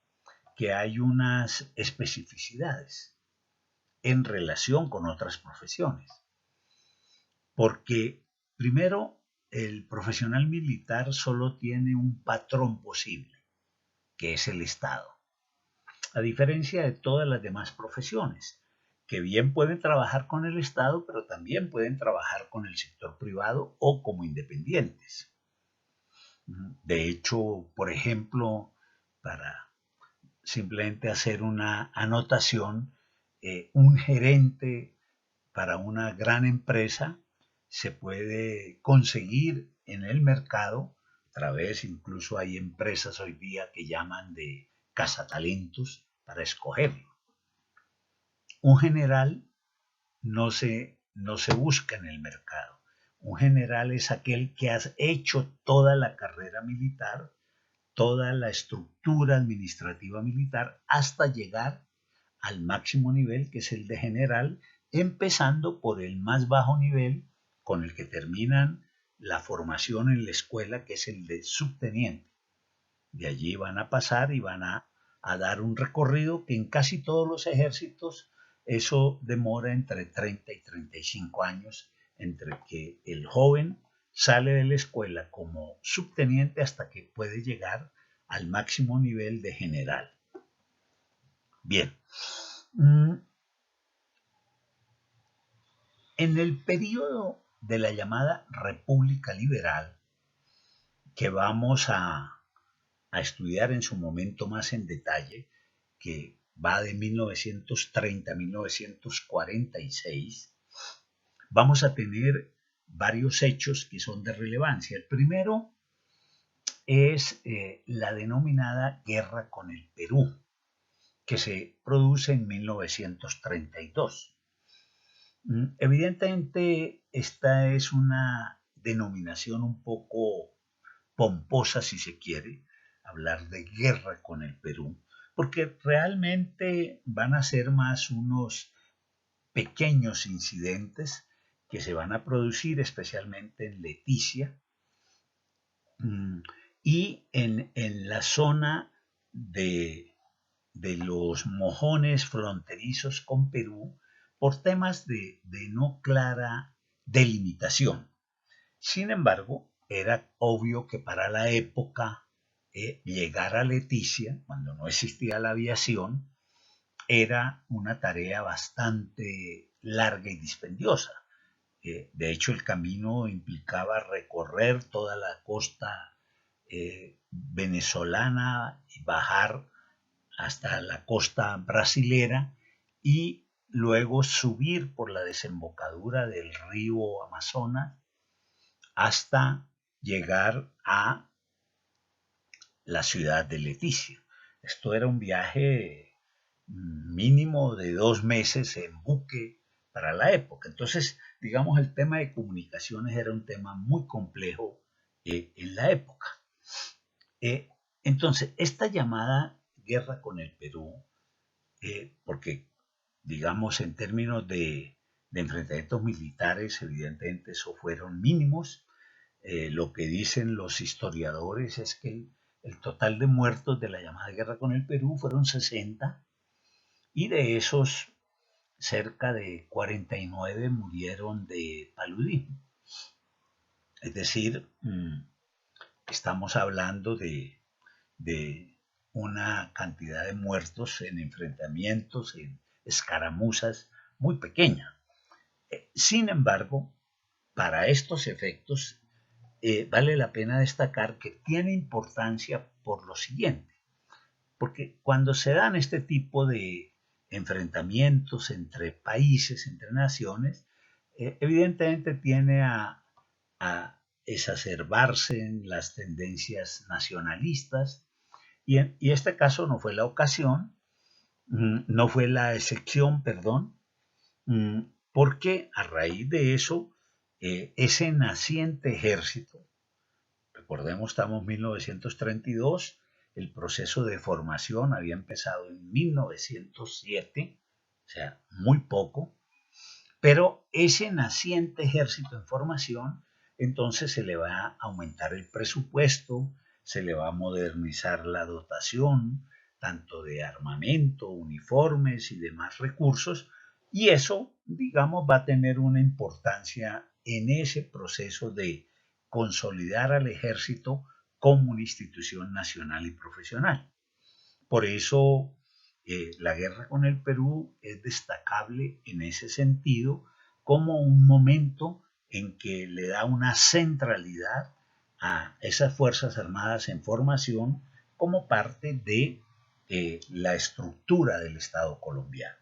que hay unas especificidades en relación con otras profesiones. Porque primero, el profesional militar solo tiene un patrón posible, que es el Estado. A diferencia de todas las demás profesiones, que bien pueden trabajar con el Estado, pero también pueden trabajar con el sector privado o como independientes. De hecho, por ejemplo, para simplemente hacer una anotación, un gerente para una gran empresa se puede conseguir en el mercado, a través, incluso hay empresas hoy día que llaman de cazatalentos para escogerlo. Un general no se busca en el mercado. Un general es aquel que ha hecho toda la carrera militar, toda la estructura administrativa militar, hasta llegar al máximo nivel, que es el de general, empezando por el más bajo nivel con el que terminan la formación en la escuela, que es el de subteniente. De allí van a pasar y van a dar un recorrido que en casi todos los ejércitos eso demora entre 30 y 35 años, entre que el joven sale de la escuela como subteniente hasta que puede llegar al máximo nivel de general. Bien, en el periodo de la llamada República Liberal, que vamos a estudiar en su momento más en detalle, que va de 1930 a 1946, vamos a tener varios hechos que son de relevancia. El primero es la denominada Guerra con el Perú, que se produce en 1932. Evidentemente, esta es una denominación un poco pomposa, si se quiere, hablar de guerra con el Perú, porque realmente van a ser más unos pequeños incidentes que se van a producir especialmente en Leticia y en la zona de los mojones fronterizos con Perú por temas de no clara delimitación. Sin embargo, era obvio que para la época llegar a Leticia, cuando no existía la aviación, era una tarea bastante larga y dispendiosa. De hecho, el camino implicaba recorrer toda la costa venezolana y bajar hasta la costa brasilera y luego subir por la desembocadura del río Amazonas hasta llegar a la ciudad de Leticia. Esto era un viaje mínimo de 2 meses en buque para la época. Entonces, digamos, el tema de comunicaciones era un tema muy complejo en la época. Entonces, esta llamada guerra con el Perú, porque, digamos, en términos de enfrentamientos militares, evidentemente, eso fueron mínimos. Lo que dicen los historiadores es que el total de muertos de la llamada guerra con el Perú fueron 60 y de esos cerca de 49 murieron de paludismo. Es decir, estamos hablando de una cantidad de muertos en enfrentamientos, en escaramuzas muy pequeña. Sin embargo, para estos efectos, vale la pena destacar que tiene importancia por lo siguiente, porque cuando se dan este tipo de enfrentamientos entre países, entre naciones, evidentemente tiene a exacerbarse en las tendencias nacionalistas, y este caso no fue la ocasión, no fue la excepción, perdón, porque a raíz de eso, ese naciente ejército, recordemos, estamos en 1932, el proceso de formación había empezado en 1907, o sea, muy poco, pero ese naciente ejército en formación, entonces se le va a aumentar el presupuesto, se le va a modernizar la dotación, tanto de armamento, uniformes y demás recursos, y eso, digamos, va a tener una importancia en ese proceso de consolidar al ejército como una institución nacional y profesional. Por eso la guerra con el Perú es destacable en ese sentido como un momento en que le da una centralidad a esas Fuerzas Armadas en formación como parte de la estructura del Estado colombiano.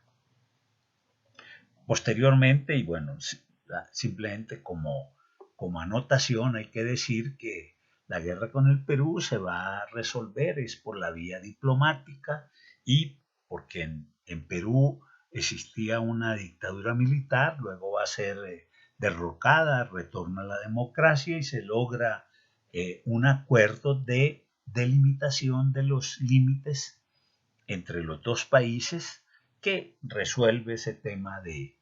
Posteriormente, y bueno, simplemente como anotación hay que decir que la guerra con el Perú se va a resolver es por la vía diplomática y porque en Perú existía una dictadura militar, luego va a ser derrocada, retorna a la democracia y se logra un acuerdo de delimitación de los límites entre los dos países que resuelve ese tema de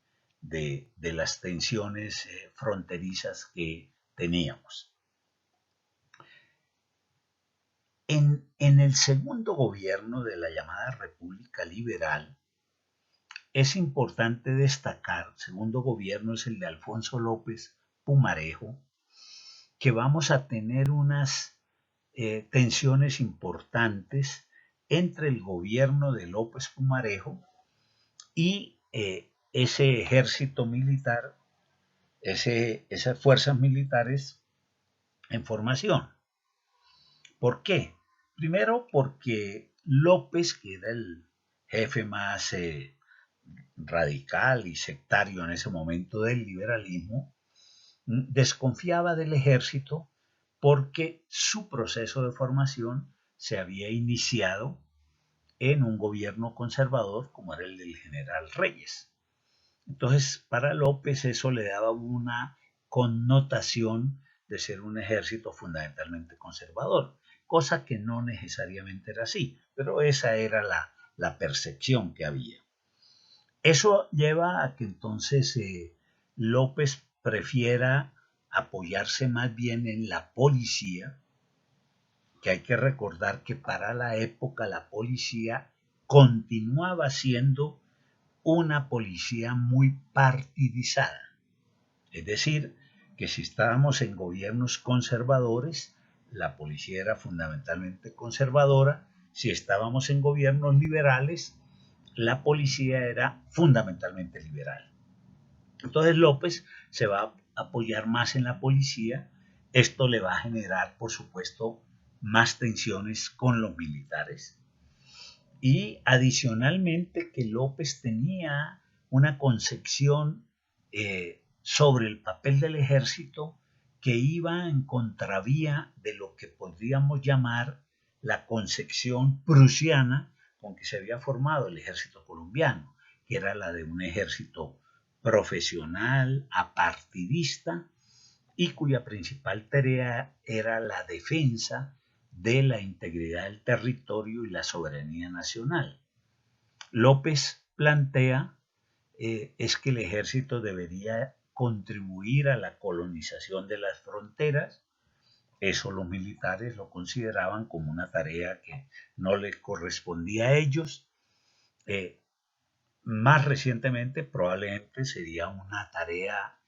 las tensiones fronterizas que teníamos. En el segundo gobierno de la llamada República Liberal, es importante destacar, segundo gobierno es el de Alfonso López Pumarejo, que vamos a tener unas tensiones importantes entre el gobierno de López Pumarejo y ese ejército militar, esas fuerzas militares en formación. ¿Por qué? Primero porque López, que era el jefe más radical y sectario en ese momento del liberalismo, desconfiaba del ejército porque su proceso de formación se había iniciado en un gobierno conservador como era el del general Reyes. Entonces, para López eso le daba una connotación de ser un ejército fundamentalmente conservador, cosa que no necesariamente era así, pero esa era la percepción que había. Eso lleva a que entonces López prefiera apoyarse más bien en la policía, que hay que recordar que para la época la policía continuaba siendo una policía muy partidizada. Es decir, que si estábamos en gobiernos conservadores, la policía era fundamentalmente conservadora. Si estábamos en gobiernos liberales, la policía era fundamentalmente liberal. Entonces López se va a apoyar más en la policía. Esto le va a generar, por supuesto, más tensiones con los militares. Y adicionalmente que López tenía una concepción sobre el papel del ejército que iba en contravía de lo que podríamos llamar la concepción prusiana con que se había formado el ejército colombiano, que era la de un ejército profesional, apartidista, y cuya principal tarea era la defensa de la integridad del territorio y la soberanía nacional. López plantea es que el ejército debería contribuir a la colonización de las fronteras. Eso los militares lo consideraban como una tarea que no les correspondía a ellos. Más recientemente probablemente sería una tarea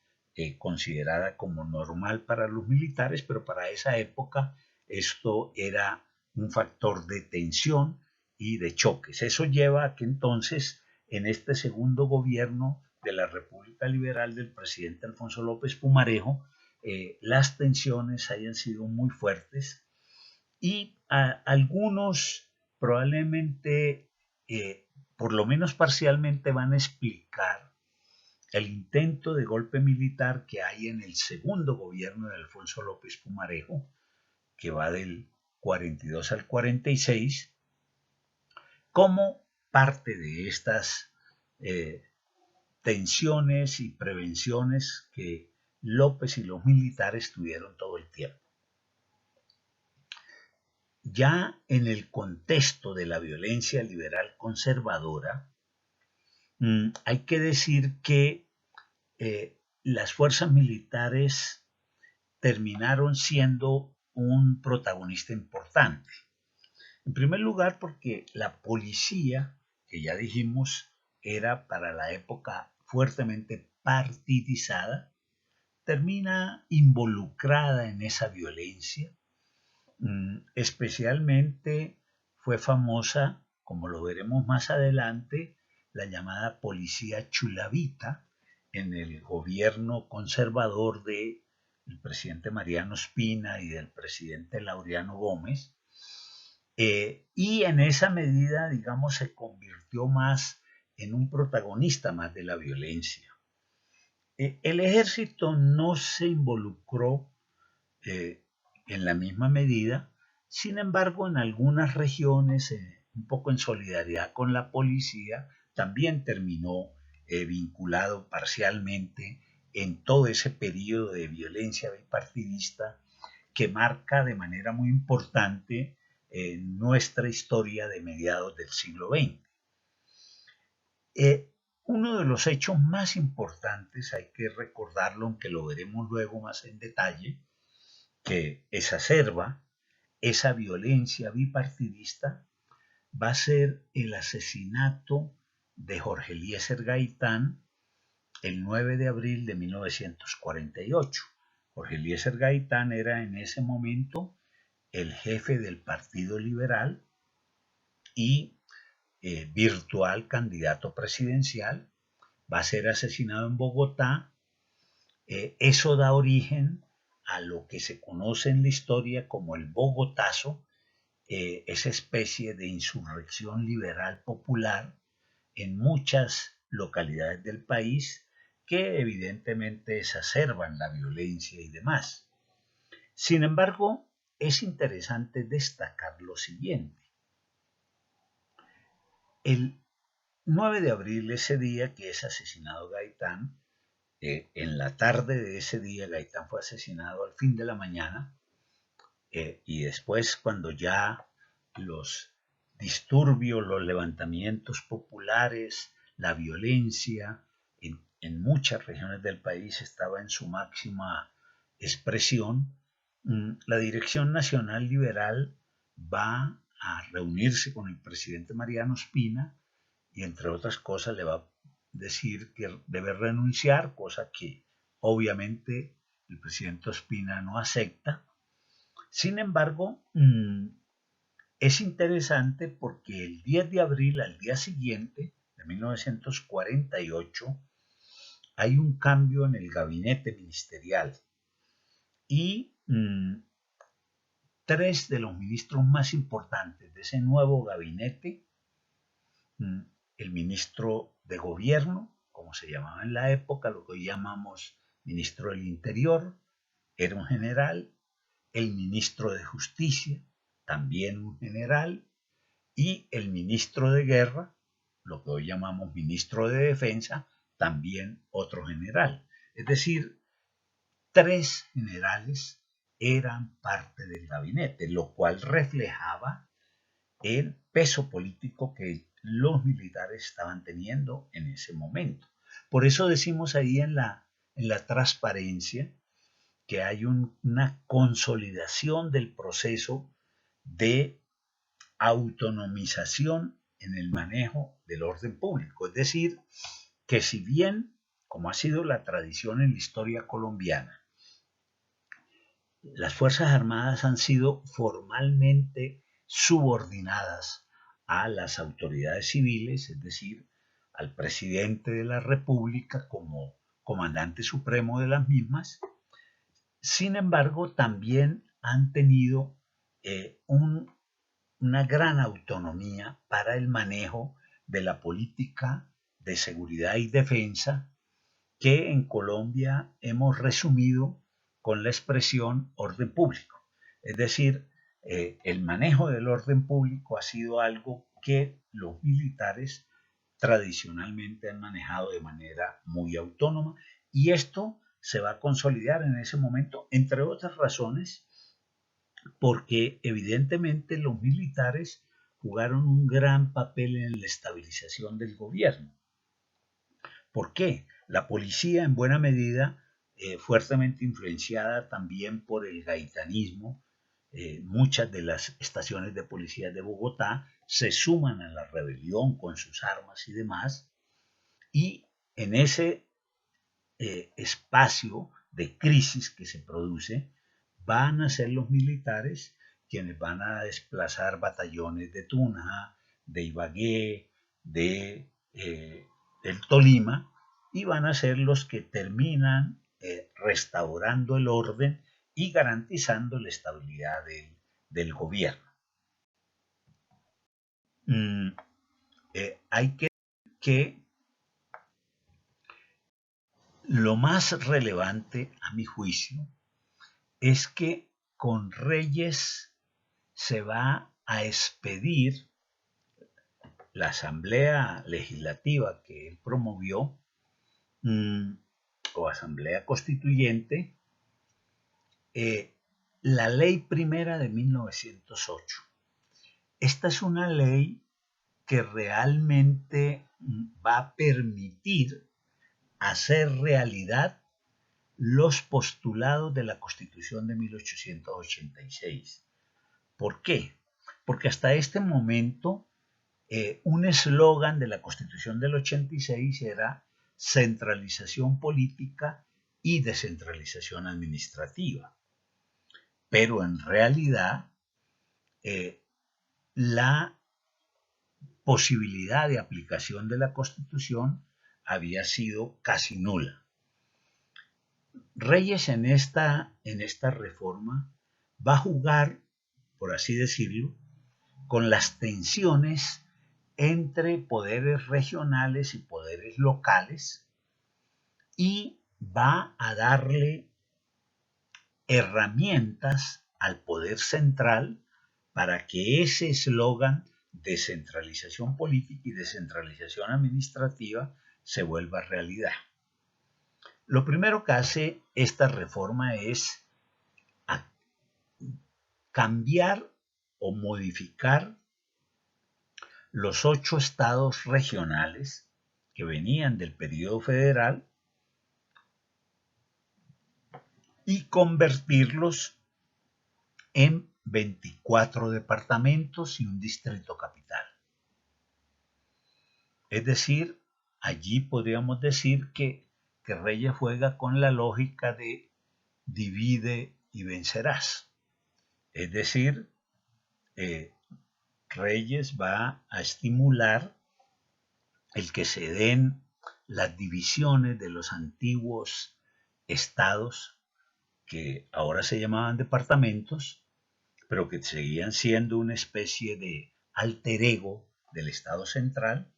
considerada como normal para los militares, pero para esa época esto era un factor de tensión y de choques. Eso lleva a que entonces en este segundo gobierno de la República Liberal del presidente Alfonso López Pumarejo, las tensiones hayan sido muy fuertes y algunos probablemente, por lo menos parcialmente, van a explicar el intento de golpe militar que hay en el segundo gobierno de Alfonso López Pumarejo, que va del 42 al 46, como parte de estas tensiones y prevenciones que López y los militares tuvieron todo el tiempo. Ya en el contexto de la violencia liberal conservadora, hay que decir que las fuerzas militares terminaron siendo un protagonista importante. En primer lugar, porque la policía, que ya dijimos era para la época fuertemente partidizada, termina involucrada en esa violencia. Especialmente fue famosa, como lo veremos más adelante, la llamada policía chulavita en el gobierno conservador del presidente Mariano Espina y del presidente Laureano Gómez. Y en esa medida, digamos, se convirtió más en un protagonista más de la violencia. El ejército no se involucró en la misma medida, sin embargo, en algunas regiones, un poco en solidaridad con la policía, también terminó vinculado parcialmente en todo ese periodo de violencia bipartidista que marca de manera muy importante nuestra historia de mediados del siglo XX. Uno de los hechos más importantes, hay que recordarlo, aunque lo veremos luego más en detalle, que exacerba esa violencia bipartidista, va a ser el asesinato de Jorge Eliezer Gaitán el 9 de abril de 1948. Jorge Eliezer Gaitán era en ese momento el jefe del Partido Liberal y virtual candidato presidencial. Va a ser asesinado en Bogotá. Eso da origen a lo que se conoce en la historia como el Bogotazo, esa especie de insurrección liberal popular en muchas localidades del país que evidentemente exacerban la violencia y demás. Sin embargo, es interesante destacar lo siguiente. El 9 de abril, ese día que es asesinado Gaitán, en la tarde de ese día Gaitán fue asesinado al fin de la mañana, y después cuando ya los disturbios, los levantamientos populares, la violencia en muchas regiones del país estaba en su máxima expresión, la Dirección Nacional Liberal va a reunirse con el presidente Mariano Espina y entre otras cosas le va a decir que debe renunciar, cosa que obviamente el presidente Espina no acepta. Sin embargo, es interesante porque el 10 de abril, al día siguiente, de 1948, hay un cambio en el gabinete ministerial y tres de los ministros más importantes de ese nuevo gabinete, el ministro de Gobierno, como se llamaba en la época, lo que hoy llamamos ministro del Interior, era un general, el ministro de Justicia, también un general, y el ministro de Guerra, lo que hoy llamamos ministro de Defensa, también otro general. Es decir, tres generales eran parte del gabinete, lo cual reflejaba el peso político que los militares estaban teniendo en ese momento. Por eso decimos ahí en la transparencia que hay una consolidación del proceso de autonomización en el manejo del orden público. Es decir, que si bien, como ha sido la tradición en la historia colombiana, las Fuerzas Armadas han sido formalmente subordinadas a las autoridades civiles, es decir, al presidente de la República como comandante supremo de las mismas. Sin embargo, también han tenido una gran autonomía para el manejo de la política de seguridad y defensa, que en Colombia hemos resumido con la expresión orden público. Es decir, el manejo del orden público ha sido algo que los militares tradicionalmente han manejado de manera muy autónoma, y esto se va a consolidar en ese momento, entre otras razones, porque evidentemente los militares jugaron un gran papel en la estabilización del gobierno. ¿Por qué? La policía, en buena medida, fuertemente influenciada también por el gaitanismo, muchas de las estaciones de policía de Bogotá se suman a la rebelión con sus armas y demás, y en ese espacio de crisis que se produce, van a ser los militares quienes van a desplazar batallones de Tunja, de Ibagué, de el Tolima, y van a ser los que terminan restaurando el orden y garantizando la estabilidad del gobierno. Hay que lo más relevante, a mi juicio, es que con Reyes se va a expedir la asamblea legislativa que él promovió, o asamblea constituyente, la ley primera de 1908. Esta es una ley que realmente va a permitir hacer realidad los postulados de la Constitución de 1886. ¿Por qué? Porque hasta este momento un eslogan de la Constitución del 86 era centralización política y descentralización administrativa. Pero en realidad la posibilidad de aplicación de la Constitución había sido casi nula. Reyes en esta reforma va a jugar, por así decirlo, con las tensiones entre poderes regionales y poderes locales, y va a darle herramientas al poder central para que ese eslogan descentralización política y descentralización administrativa se vuelva realidad. Lo primero que hace esta reforma es cambiar o modificar los 8 estados regionales que venían del periodo federal y convertirlos en 24 departamentos y un distrito capital. Es decir, allí podríamos decir que Reyes juega con la lógica de divide y vencerás. Es decir, Reyes va a estimular el que se den las divisiones de los antiguos estados, que ahora se llamaban departamentos, pero que seguían siendo una especie de alter ego del Estado central,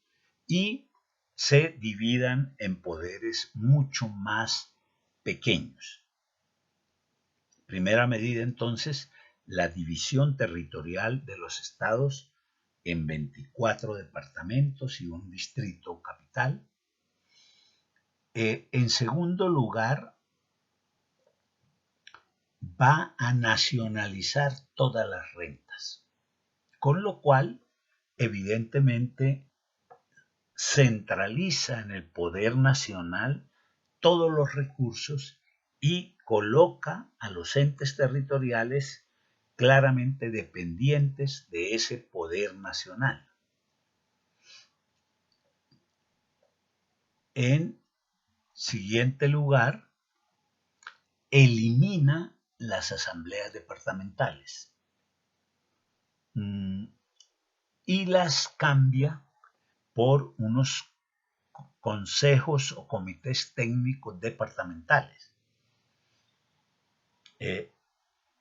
y se dividan en poderes mucho más pequeños. Primera medida, entonces, la división territorial de los estados en 24 departamentos y un distrito capital. En segundo lugar, va a nacionalizar todas las rentas, con lo cual, evidentemente, centraliza en el poder nacional todos los recursos y coloca a los entes territoriales claramente dependientes de ese poder nacional. En siguiente lugar, elimina las asambleas departamentales. mm, y las cambia por unos consejos o comités técnicos departamentales.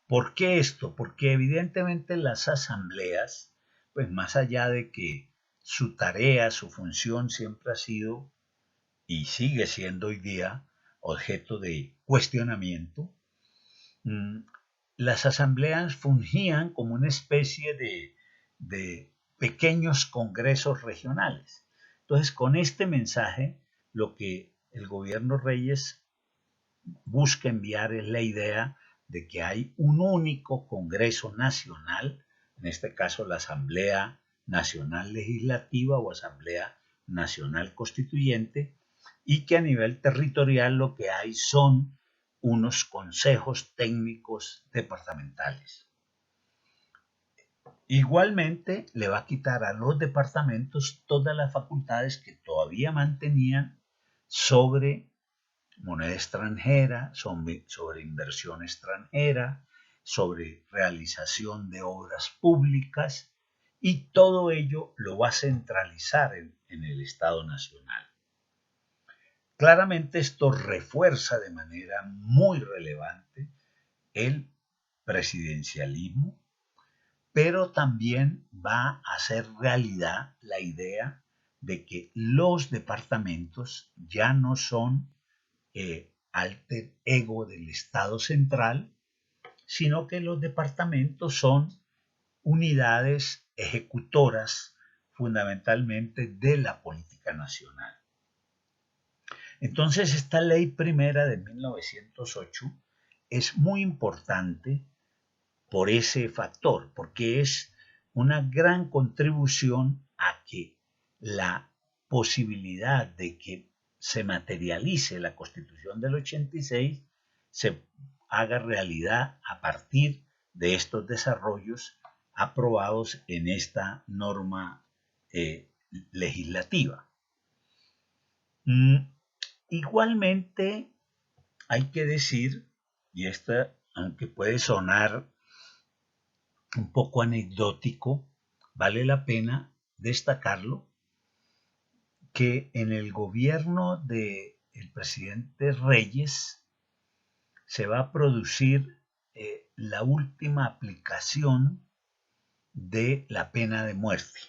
¿Por qué esto? Porque evidentemente las asambleas, pues más allá de que su tarea, su función siempre ha sido y sigue siendo hoy día objeto de cuestionamiento, mm, las asambleas fungían como una especie de pequeños congresos regionales. Entonces, con este mensaje, lo que el gobierno Reyes busca enviar es la idea de que hay un único Congreso Nacional, en este caso la Asamblea Nacional Legislativa o Asamblea Nacional Constituyente, y que a nivel territorial lo que hay son unos consejos técnicos departamentales. Igualmente le va a quitar a los departamentos todas las facultades que todavía mantenían sobre moneda extranjera, sobre inversión extranjera, sobre realización de obras públicas, y todo ello lo va a centralizar en el Estado Nacional. Claramente esto refuerza de manera muy relevante el presidencialismo, pero también va a hacer realidad la idea de que los departamentos ya no son alter ego del Estado central, sino que los departamentos son unidades ejecutoras fundamentalmente de la política nacional. Entonces, esta ley primera de 1908 es muy importante por ese factor, porque es una gran contribución a que la posibilidad de que se materialice la Constitución del 86 se haga realidad a partir de estos desarrollos aprobados en esta norma legislativa. Igualmente, hay que decir, y esta, aunque puede sonar un poco anecdótico, vale la pena destacarlo, que en el gobierno del presidente Reyes se va a producir la última aplicación de la pena de muerte.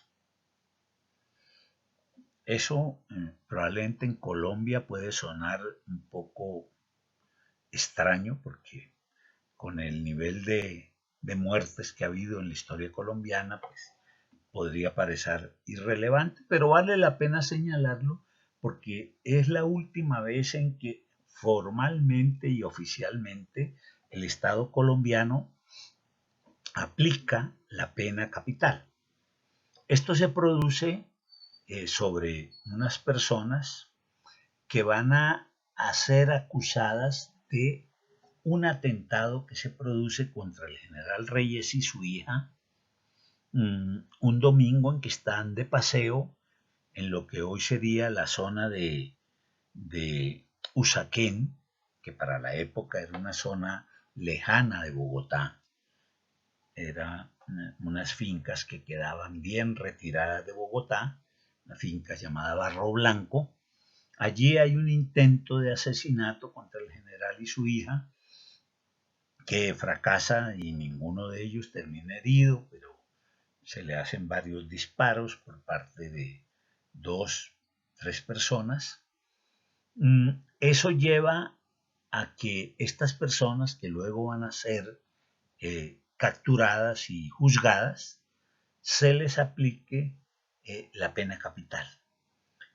Eso probablemente en Colombia puede sonar un poco extraño porque con el nivel de muertes que ha habido en la historia colombiana, pues podría parecer irrelevante, pero vale la pena señalarlo porque es la última vez en que formalmente y oficialmente el Estado colombiano aplica la pena capital. Esto se produce sobre unas personas que van a ser acusadas de un atentado que se produce contra el general Reyes y su hija un domingo en que están de paseo en lo que hoy sería la zona de Usaquén, que para la época era una zona lejana de Bogotá. Eran unas fincas que quedaban bien retiradas de Bogotá, una finca llamada Barro Blanco. Allí hay un intento de asesinato contra el general y su hija, que fracasa y ninguno de ellos termina herido, pero se le hacen varios disparos por parte de dos, tres personas. Eso lleva a que estas personas que luego van a ser capturadas y juzgadas, se les aplique la pena capital.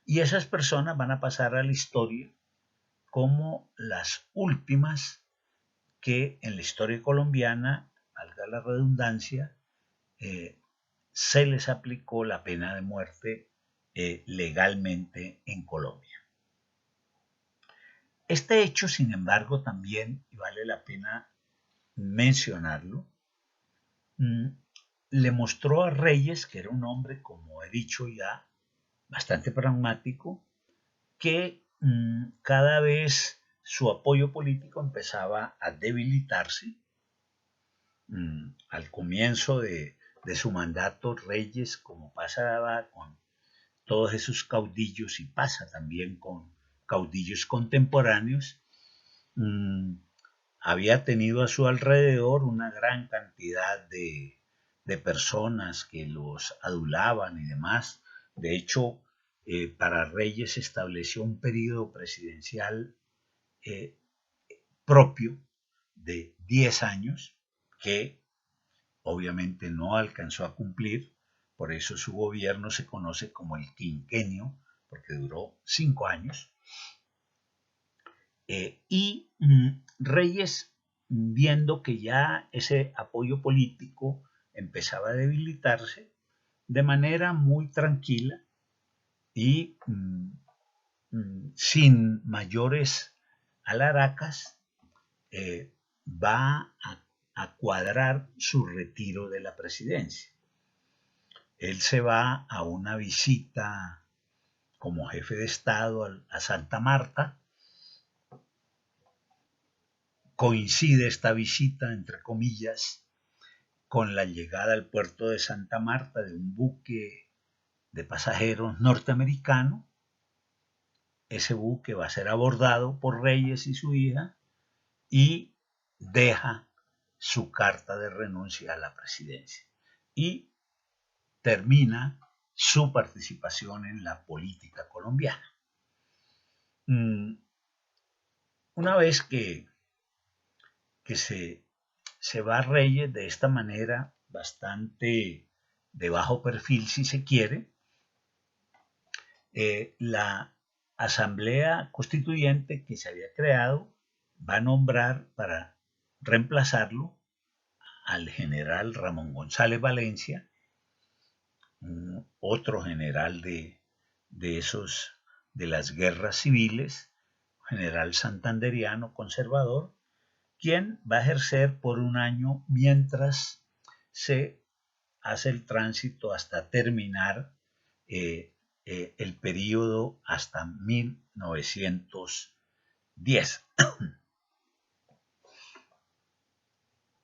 Y esas personas van a pasar a la historia como las últimas que en la historia colombiana, valga la redundancia, se les aplicó la pena de muerte legalmente en Colombia. Este hecho, sin embargo, también, y vale la pena mencionarlo, le mostró a Reyes, que era un hombre, como he dicho ya, bastante pragmático, que cada vez su apoyo político empezaba a debilitarse. Al comienzo de de su mandato, Reyes, como pasaba con todos esos caudillos y pasa también con caudillos contemporáneos, mmm, había tenido a su alrededor una gran cantidad de personas que los adulaban y demás. De hecho, para Reyes estableció un periodo presidencial eh, propio de 10 años que obviamente no alcanzó a cumplir, por eso su gobierno se conoce como el quinquenio, porque duró 5 años. Reyes, viendo que ya ese apoyo político empezaba a debilitarse, de manera muy tranquila y sin mayores alaracas, va a cuadrar su retiro de la presidencia. Él se va a una visita como jefe de Estado a Santa Marta. Coincide esta visita, entre comillas, con la llegada al puerto de Santa Marta de un buque de pasajeros norteamericano. Ese buque va a ser abordado por Reyes y su hija y deja su carta de renuncia a la presidencia y termina su participación en la política colombiana. Una vez que se va Reyes de esta manera bastante de bajo perfil, si se quiere, la Asamblea Constituyente que se había creado va a nombrar para reemplazarlo al general Ramón González Valencia, otro general de las guerras civiles, general santanderiano conservador, quien va a ejercer por un año mientras se hace el tránsito hasta terminar el periodo hasta 1910.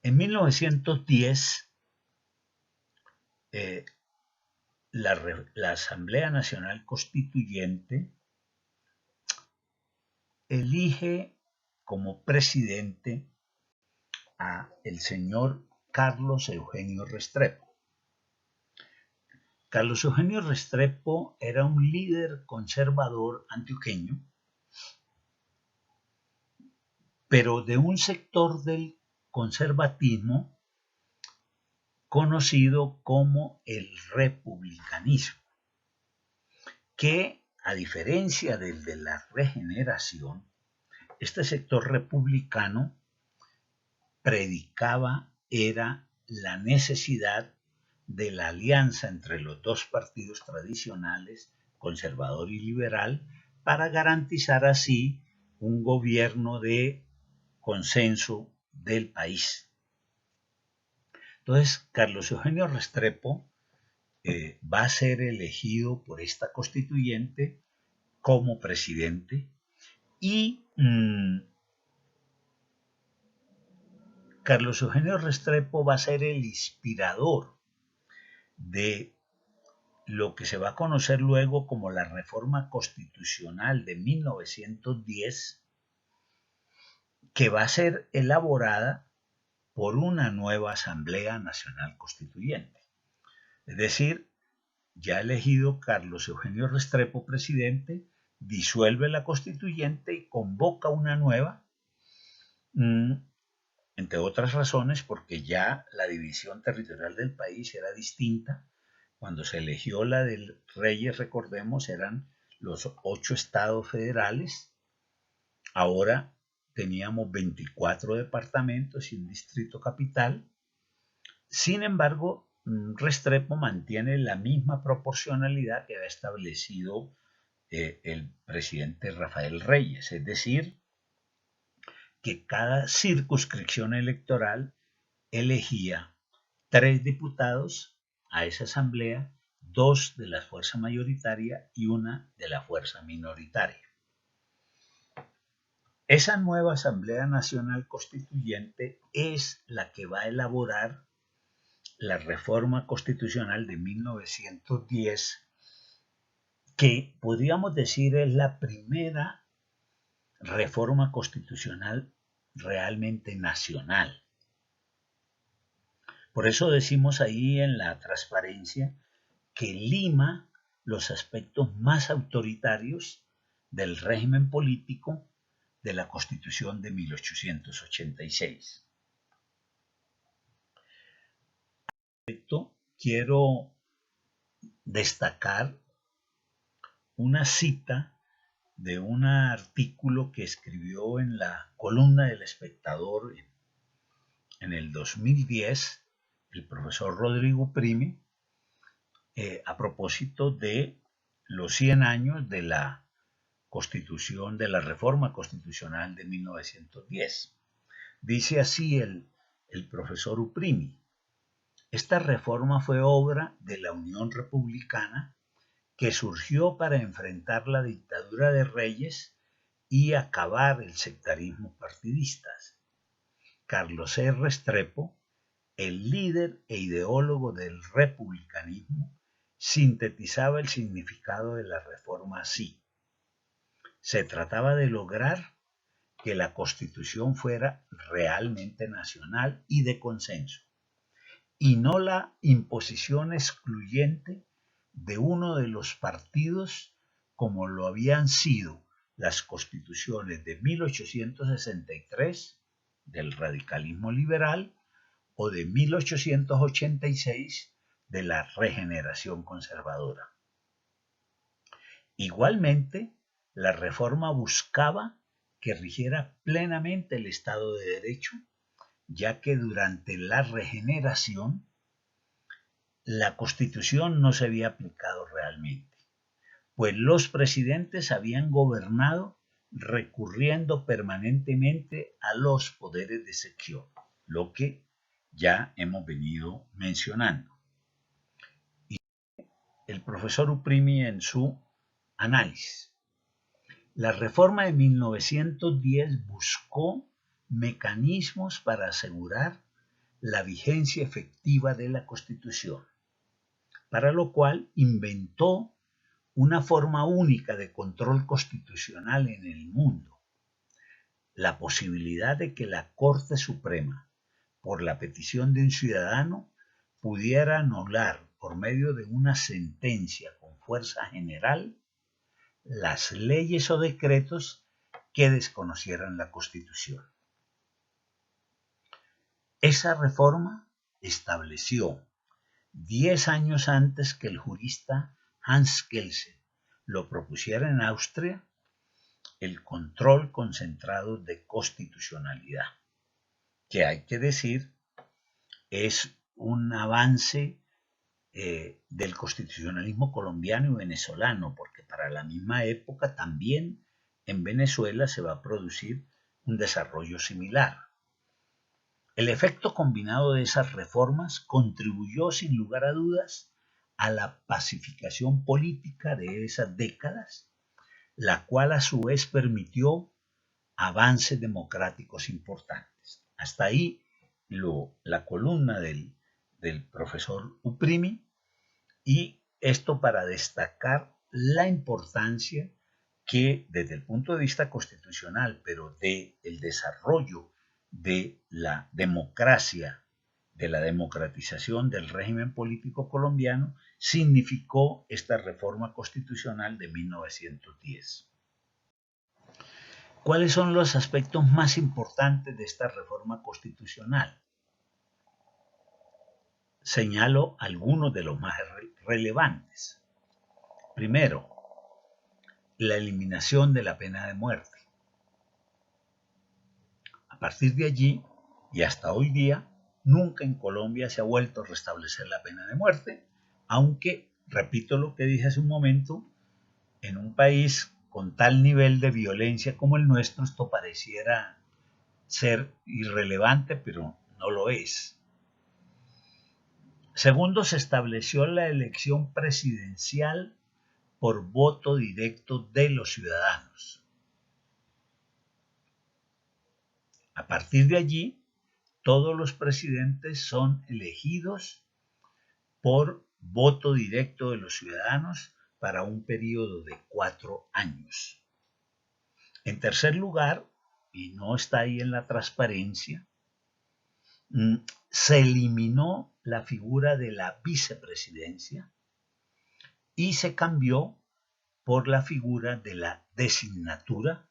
En 1910, la Asamblea Nacional Constituyente elige como presidente a el señor Carlos Eugenio Restrepo. Carlos Eugenio Restrepo era un líder conservador antioqueño, pero de un sector del conservatismo conocido como el republicanismo, que a diferencia del de la regeneración, este sector republicano predicaba era la necesidad de la alianza entre los dos partidos tradicionales, conservador y liberal, para garantizar así un gobierno de consenso del país. Entonces, Carlos Eugenio Restrepo va a ser elegido por esta constituyente como presidente y Carlos Eugenio Restrepo va a ser el inspirador de lo que se va a conocer luego como la Reforma Constitucional de 1910, que va a ser elaborada por una nueva Asamblea Nacional Constituyente. Es decir, ya elegido Carlos Eugenio Restrepo presidente, disuelve la constituyente y convoca una nueva, entre otras razones porque ya la división territorial del país era distinta. Cuando se eligió la del Reyes, recordemos, eran los 8 estados federales. Ahora teníamos 24 departamentos y un distrito capital. Sin embargo, Restrepo mantiene la misma proporcionalidad que había establecido el presidente Rafael Reyes, es decir, que cada circunscripción electoral elegía 3 diputados a esa asamblea, 2 de la fuerza mayoritaria y 1 de la fuerza minoritaria. Esa nueva Asamblea Nacional Constituyente es la que va a elaborar la reforma constitucional de 1910, que podríamos decir es la primera reforma constitucional realmente nacional. Por eso decimos ahí en la transparencia que lima los aspectos más autoritarios del régimen político de la Constitución de 1886. Quiero destacar una cita de un artículo que escribió en la columna del Espectador en el 2010 el profesor Rodrigo Primi, a propósito de los 100 años de la Constitución, de la Reforma Constitucional de 1910. Dice así el profesor Uprimi: esta reforma fue obra de la Unión Republicana que surgió para enfrentar la dictadura de Reyes y acabar el sectarismo partidista. Carlos C. Restrepo, el líder e ideólogo del republicanismo, sintetizaba el significado de la reforma así: se trataba de lograr que la Constitución fuera realmente nacional y de consenso, y no la imposición excluyente de uno de los partidos como lo habían sido las constituciones de 1863 del radicalismo liberal o de 1886 de la regeneración conservadora. Igualmente, la reforma buscaba que rigiera plenamente el Estado de Derecho, ya que durante la regeneración la Constitución no se había aplicado realmente, pues los presidentes habían gobernado recurriendo permanentemente a los poderes de excepción, lo que ya hemos venido mencionando. Y el profesor Uprimi en su análisis: la reforma de 1910 buscó mecanismos para asegurar la vigencia efectiva de la Constitución, para lo cual inventó una forma única de control constitucional en el mundo: la posibilidad de que la Corte Suprema, por la petición de un ciudadano, pudiera anular por medio de una sentencia con fuerza general las leyes o decretos que desconocieran la Constitución. Esa reforma estableció, 10 años antes que el jurista Hans Kelsen lo propusiera en Austria, el control concentrado de constitucionalidad, que hay que decir es un avance del constitucionalismo colombiano y venezolano, porque para la misma época también en Venezuela se va a producir un desarrollo similar. El efecto combinado de esas reformas contribuyó sin lugar a dudas a la pacificación política de esas décadas, la cual a su vez permitió avances democráticos importantes. Hasta ahí la columna del profesor Uprimi, y esto para destacar la importancia que desde el punto de vista constitucional, pero del desarrollo de la democracia, de la democratización del régimen político colombiano, significó esta reforma constitucional de 1910. ¿Cuáles son los aspectos más importantes de esta reforma constitucional? Señalo algunos de los más relevantes. Primero, la eliminación de la pena de muerte. A partir de allí y hasta hoy día, nunca en Colombia se ha vuelto a restablecer la pena de muerte, aunque, repito lo que dije hace un momento, en un país con tal nivel de violencia como el nuestro, esto pareciera ser irrelevante, pero no lo es. Segundo, se estableció la elección presidencial por voto directo de los ciudadanos. A partir de allí, todos los presidentes son elegidos por voto directo de los ciudadanos para un periodo de 4 años. En tercer lugar, y no está ahí en la transparencia, se eliminó la figura de la vicepresidencia y se cambió por la figura de la designatura,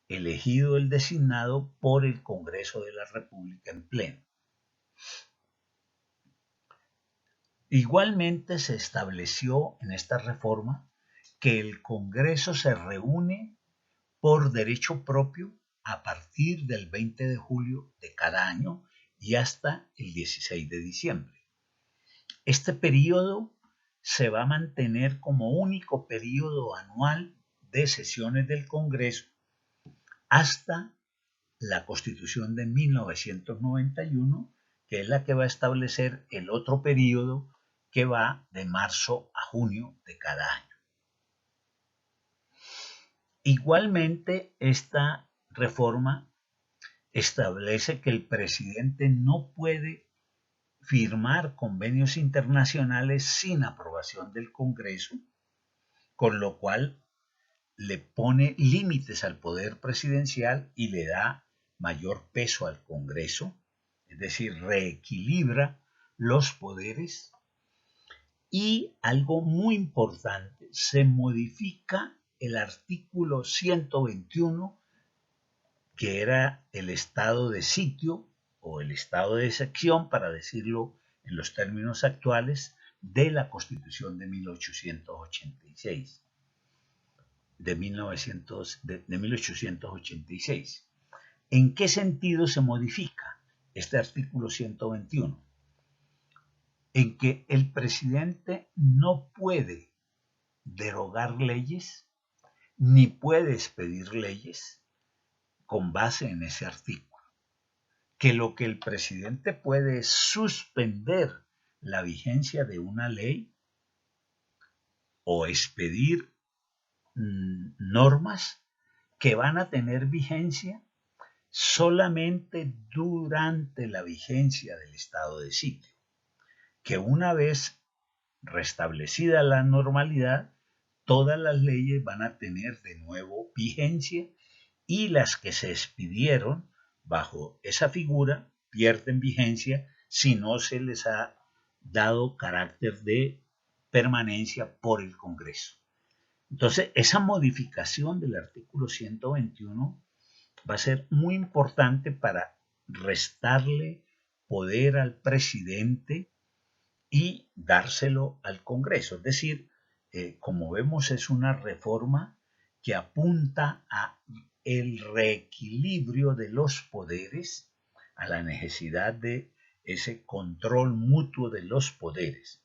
elegido el designado por el Congreso de la República en pleno. Igualmente se estableció en esta reforma que el Congreso se reúne por derecho propio a partir del 20 de julio de cada año y hasta el 16 de diciembre. Este periodo se va a mantener como único periodo anual de sesiones del Congreso hasta la Constitución de 1991, que es la que va a establecer el otro periodo que va de marzo a junio de cada año. Igualmente, esta reforma establece que el presidente no puede firmar convenios internacionales sin aprobación del Congreso, con lo cual le pone límites al poder presidencial y le da mayor peso al Congreso, es decir, reequilibra los poderes. Y algo muy importante, se modifica el artículo 121, que era el estado de sitio o el estado de excepción, para decirlo en los términos actuales, de la Constitución de 1886. De 1886. ¿En qué sentido se modifica este artículo 121? En que el presidente no puede derogar leyes ni puede expedir leyes con base en ese artículo. Que lo que el presidente puede es suspender la vigencia de una ley o expedir normas que van a tener vigencia solamente durante la vigencia del estado de sitio, que una vez restablecida la normalidad, todas las leyes van a tener de nuevo vigencia y las que se expidieron bajo esa figura pierden vigencia si no se les ha dado carácter de permanencia por el Congreso. Entonces, esa modificación del artículo 121 va a ser muy importante para restarle poder al presidente y dárselo al Congreso. Es decir, como vemos, es una reforma que apunta a el reequilibrio de los poderes, a la necesidad de ese control mutuo de los poderes.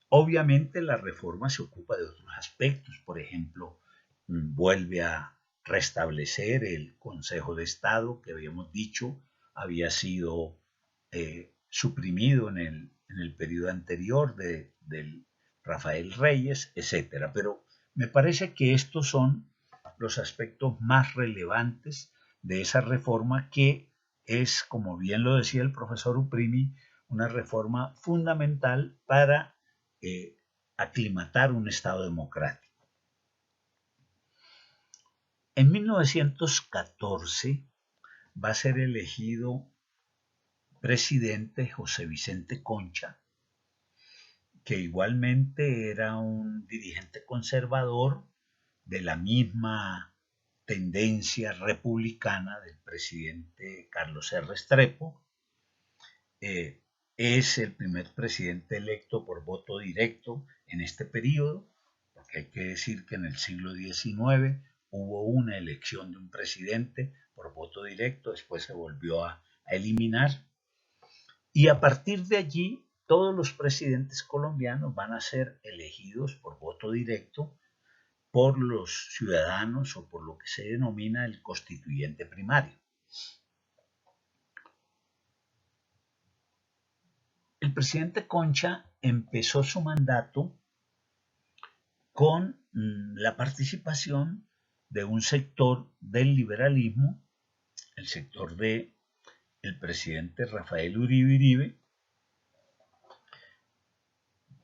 Obviamente la reforma se ocupa de otros aspectos, por ejemplo, vuelve a restablecer el Consejo de Estado, que habíamos dicho había sido suprimido en el periodo anterior del Rafael Reyes, etc. Pero me parece que estos son los aspectos más relevantes de esa reforma, que es, como bien lo decía el profesor Uprimi, una reforma fundamental para aclimatar un Estado democrático. En 1914 va a ser elegido presidente José Vicente Concha, que igualmente era un dirigente conservador de la misma tendencia republicana del presidente Carlos R. Restrepo. Es el primer presidente electo por voto directo en este periodo, porque hay que decir que en el siglo XIX hubo una elección de un presidente por voto directo, después se volvió a eliminar, y a partir de allí todos los presidentes colombianos van a ser elegidos por voto directo por los ciudadanos o por lo que se denomina el constituyente primario. El presidente Concha empezó su mandato con la participación de un sector del liberalismo, el sector del presidente Rafael Uribe Uribe,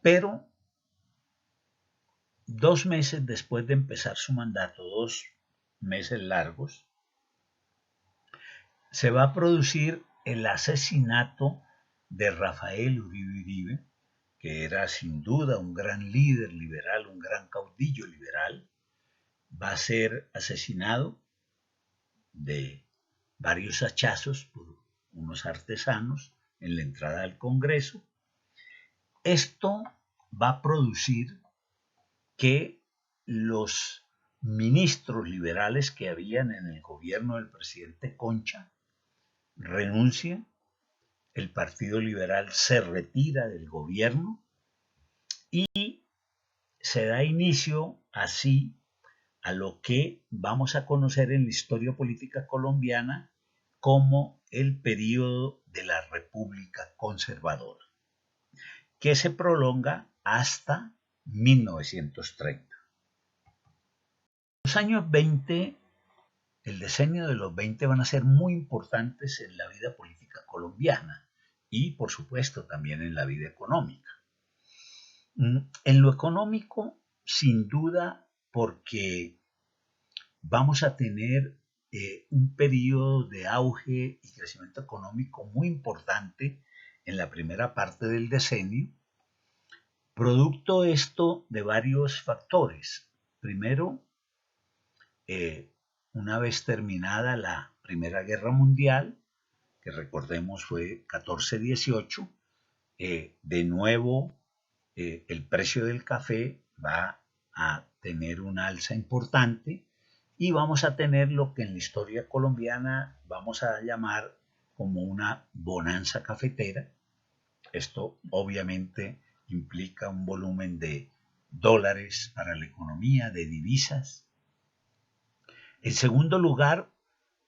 Pero 2 meses después de empezar su mandato, 2 meses largos, se va a producir el asesinato de Rafael Uribe Uribe, que era sin duda un gran líder liberal, un gran caudillo liberal. Va a ser asesinado de varios hachazos por unos artesanos en la entrada al Congreso. Esto va a producir que los ministros liberales que habían en el gobierno del presidente Concha renuncien, el Partido Liberal se retira del gobierno y se da inicio así a lo que vamos a conocer en la historia política colombiana como el periodo de la República Conservadora, que se prolonga hasta 1930. Los años 20, el decenio de los 20 van a ser muy importantes en la vida política colombiana y, por supuesto, también en la vida económica. En lo económico, sin duda, porque vamos a tener un periodo de auge y crecimiento económico muy importante en la primera parte del decenio, producto esto de varios factores. Primero, una vez terminada la Primera Guerra Mundial, que recordemos fue 14-18, de nuevo el precio del café va a tener una alza importante y vamos a tener lo que en la historia colombiana vamos a llamar como una bonanza cafetera. Esto obviamente implica un volumen de dólares para la economía, de divisas. En segundo lugar,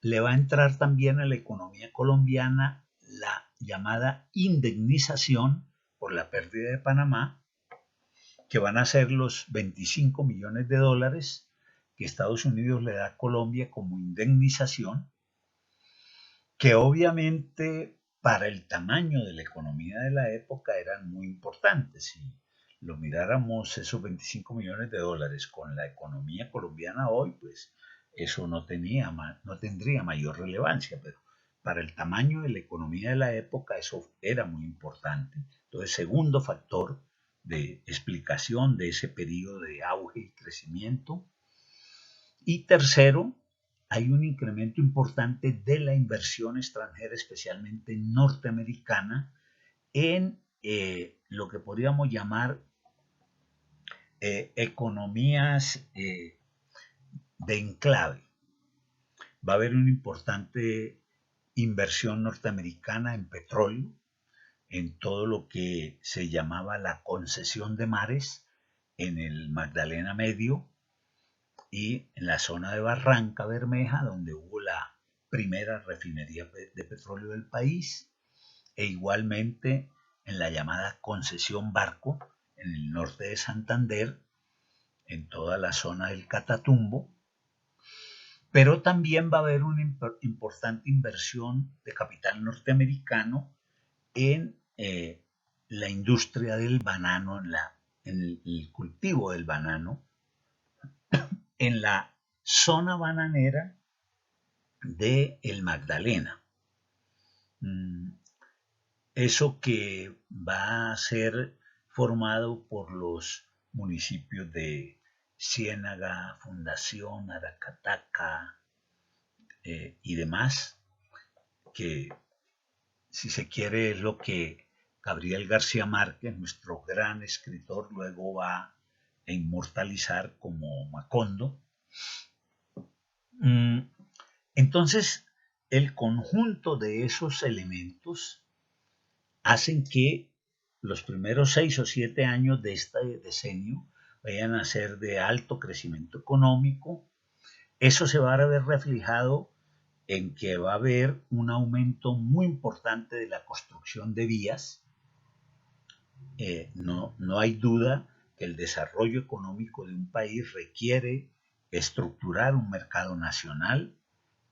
le va a entrar también a la economía colombiana la llamada indemnización por la pérdida de Panamá, que van a ser los 25 millones de dólares que Estados Unidos le da a Colombia como indemnización, que obviamente para el tamaño de la economía de la época eran muy importantes. Si lo miráramos esos 25 millones de dólares con la economía colombiana hoy, pues eso no tendría mayor relevancia, pero para el tamaño de la economía de la época eso era muy importante. Entonces, segundo factor de explicación de ese periodo de auge y crecimiento. Y tercero, hay un incremento importante de la inversión extranjera, especialmente norteamericana, en lo que podríamos llamar economías de enclave. Va a haber una importante inversión norteamericana en petróleo, en todo lo que se llamaba la concesión de mares en el Magdalena Medio y en la zona de Barranca Bermeja, donde hubo la primera refinería de petróleo del país, e igualmente en la llamada concesión Barco en el norte de Santander, en toda la zona del Catatumbo. Pero también va a haber una importante inversión de capital norteamericano en la industria del banano, en el cultivo del banano, en la zona bananera de el Magdalena. Eso que va a ser formado por los municipios de Ciénaga, Fundación, Aracataca y demás, que si se quiere es lo que Gabriel García Márquez, nuestro gran escritor, luego va a inmortalizar como Macondo. Entonces, el conjunto de esos elementos hacen que los primeros 6 o 7 años de este decenio vayan a ser de alto crecimiento económico. Eso se va a ver reflejado en que va a haber un aumento muy importante de la construcción de vías. No hay duda que el desarrollo económico de un país requiere estructurar un mercado nacional,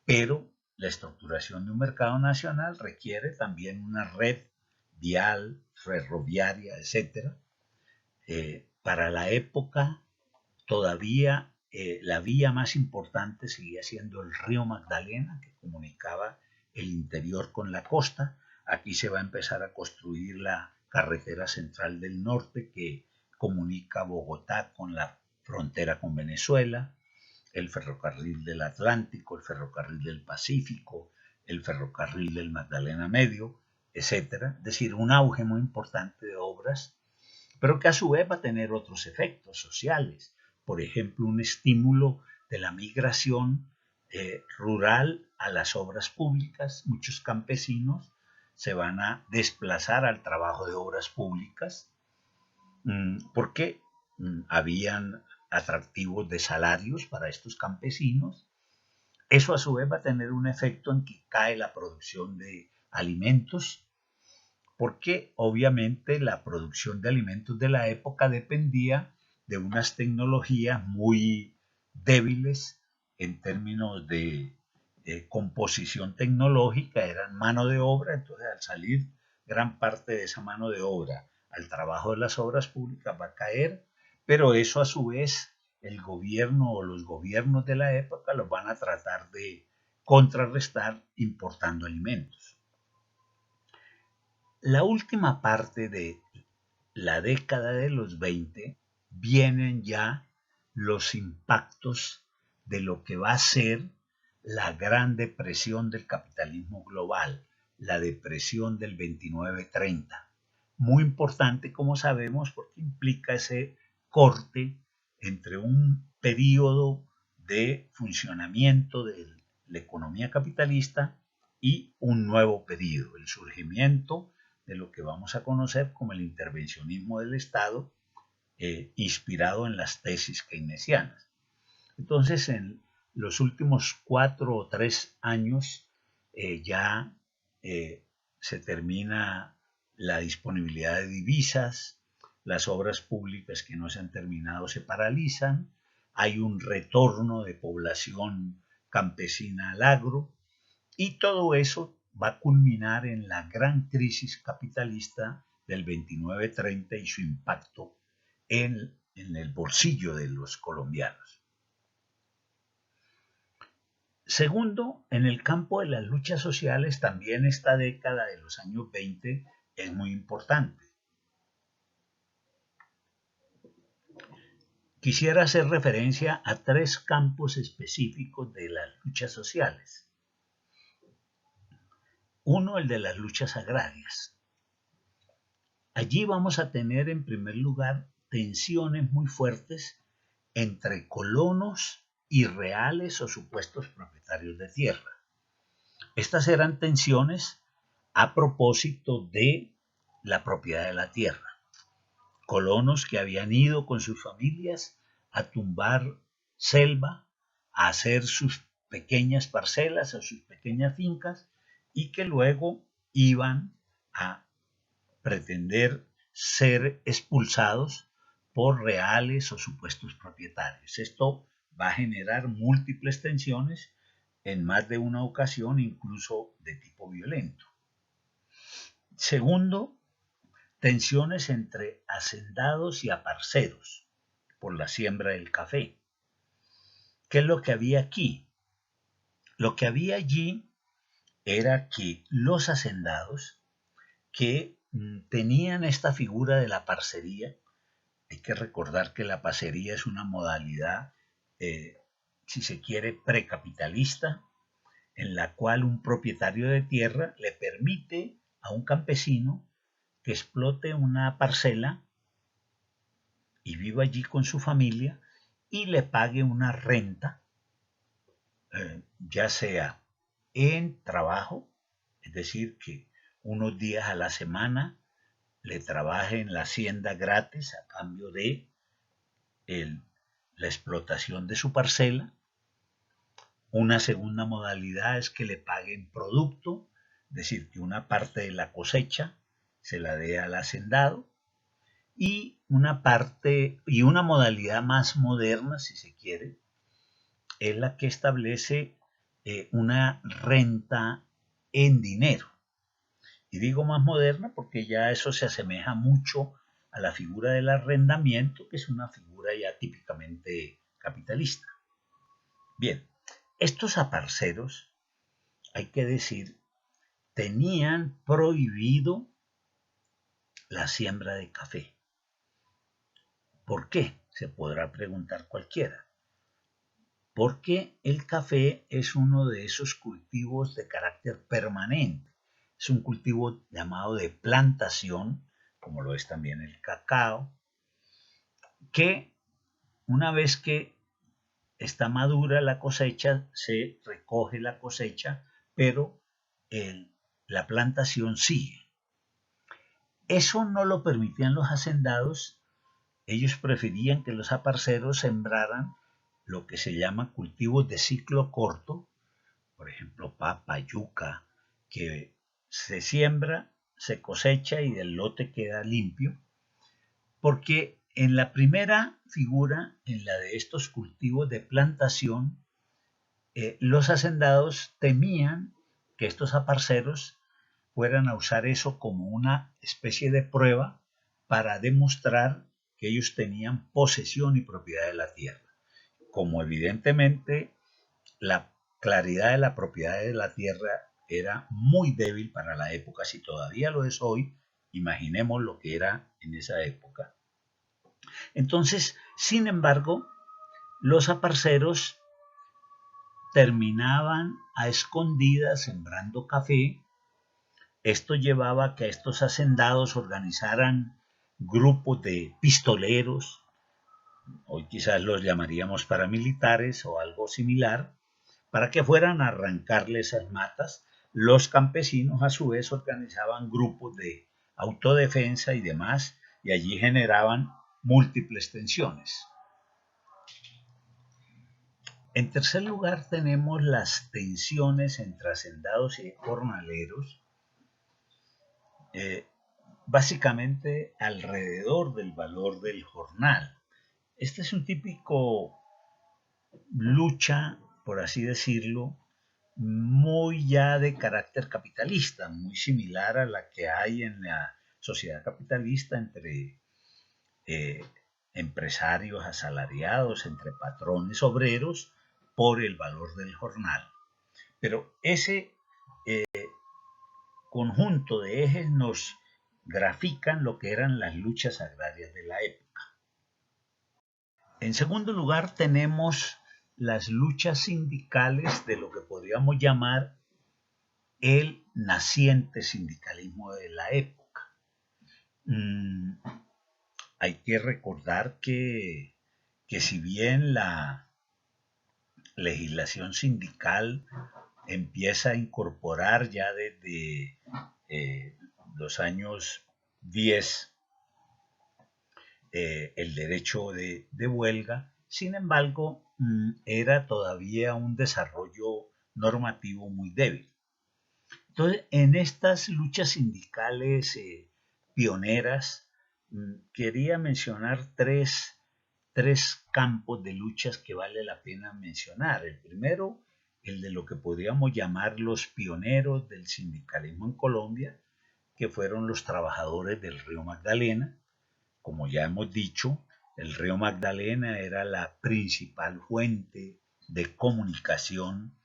pero la estructuración de un mercado nacional requiere también una red vial, ferroviaria, etc. Para la época, todavía la vía más importante seguía siendo el río Magdalena, que comunicaba el interior con la costa. Aquí se va a empezar a construir la carretera central del norte que comunica Bogotá con la frontera con Venezuela, el ferrocarril del Atlántico, el ferrocarril del Pacífico, el ferrocarril del Magdalena Medio, etcétera. Es decir, un auge muy importante de obras, pero que a su vez va a tener otros efectos sociales. Por ejemplo, un estímulo de la migración rural a las obras públicas. Muchos campesinos se van a desplazar al trabajo de obras públicas porque habían atractivos de salarios para estos campesinos. Eso a su vez va a tener un efecto en que cae la producción de alimentos, porque obviamente la producción de alimentos de la época dependía de unas tecnologías muy débiles en términos de composición tecnológica, eran mano de obra. Entonces al salir gran parte de esa mano de obra al trabajo de las obras públicas va a caer, pero eso a su vez el gobierno o los gobiernos de la época los van a tratar de contrarrestar importando alimentos. La última parte de la década de los 20 vienen ya los impactos de lo que va a ser la gran depresión del capitalismo global, la depresión del 29-30. Muy importante, como sabemos, porque implica ese corte entre un periodo de funcionamiento de la economía capitalista y un nuevo periodo, el surgimiento de lo que vamos a conocer como el intervencionismo del Estado, inspirado en las tesis keynesianas. Entonces, en los últimos 4 o 3 años ya se termina la disponibilidad de divisas, las obras públicas que no se han terminado se paralizan, hay un retorno de población campesina al agro, y todo eso va a culminar en la gran crisis capitalista del 29-30 y su impacto en el bolsillo de los colombianos. Segundo, en el campo de las luchas sociales, también esta década de los años 20 es muy importante. Quisiera hacer referencia a 3 campos específicos de las luchas sociales. Uno, el de las luchas agrarias. Allí vamos a tener en primer lugar tensiones muy fuertes entre colonos y reales o supuestos propietarios de tierra. Estas eran tensiones a propósito de la propiedad de la tierra. Colonos que habían ido con sus familias a tumbar selva, a hacer sus pequeñas parcelas o sus pequeñas fincas, y que luego iban a pretender ser expulsados por reales o supuestos propietarios. Esto va a generar múltiples tensiones en más de una ocasión, incluso de tipo violento. Segundo, tensiones entre hacendados y aparceros por la siembra del café. ¿Qué es lo que había aquí? Lo que había allí era que los hacendados que tenían esta figura de la parcería. Hay que recordar que la parcería es una modalidad, si se quiere, precapitalista, en la cual un propietario de tierra le permite a un campesino que explote una parcela y viva allí con su familia y le pague una renta, ya sea en trabajo, es decir, que unos días a la semana le trabaje en la hacienda gratis a cambio de la explotación de su parcela. Una segunda modalidad es que le paguen producto, es decir, que una parte de la cosecha se la dé al hacendado, y una modalidad más moderna, si se quiere, es la que establece una renta en dinero. Y digo más moderna porque ya eso se asemeja mucho a la figura del arrendamiento, que es una figura ya típicamente capitalista. Bien, estos aparceros, hay que decir, tenían prohibido la siembra de café. ¿Por qué? Se podrá preguntar cualquiera. Porque el café es uno de esos cultivos de carácter permanente. Es un cultivo llamado de plantación, como lo es también el cacao, que una vez que está madura la cosecha, se recoge la cosecha, pero la plantación sigue. Eso no lo permitían los hacendados. Ellos preferían que los aparceros sembraran lo que se llama cultivos de ciclo corto, por ejemplo, papa, yuca, que se siembra, se cosecha y el lote queda limpio, porque en la primera figura, en la de estos cultivos de plantación, los hacendados temían que estos aparceros fueran a usar eso como una especie de prueba para demostrar que ellos tenían posesión y propiedad de la tierra. Como evidentemente la claridad de la propiedad de la tierra era muy débil para la época, si todavía lo es hoy, imaginemos lo que era en esa época. Entonces, sin embargo, los aparceros terminaban a escondidas sembrando café. Esto llevaba a que estos hacendados organizaran grupos de pistoleros, hoy quizás los llamaríamos paramilitares o algo similar, para que fueran a arrancarle esas matas. Los campesinos a su vez organizaban grupos de autodefensa y demás, y allí generaban múltiples tensiones. En tercer lugar tenemos las tensiones entre hacendados y jornaleros, básicamente alrededor del valor del jornal. Este es un típico lucha, por así decirlo, muy ya de carácter capitalista, muy similar a la que hay en la sociedad capitalista entre eh, empresarios asalariados, entre patrones obreros, por el valor del jornal. Pero ese conjunto de ejes nos grafican lo que eran las luchas agrarias de la época. En segundo lugar, tenemos las luchas sindicales de lo que podríamos llamar el naciente sindicalismo de la época. Hay que recordar que si bien la legislación sindical empieza a incorporar ya desde los años 10 el derecho de huelga, sin embargo, era todavía un desarrollo normativo muy débil. Entonces, en estas luchas sindicales pioneras, quería mencionar tres campos de luchas que vale la pena mencionar. El primero, el de lo que podríamos llamar los pioneros del sindicalismo en Colombia, que fueron los trabajadores del río Magdalena. Como ya hemos dicho, el río Magdalena era la principal fuente de comunicación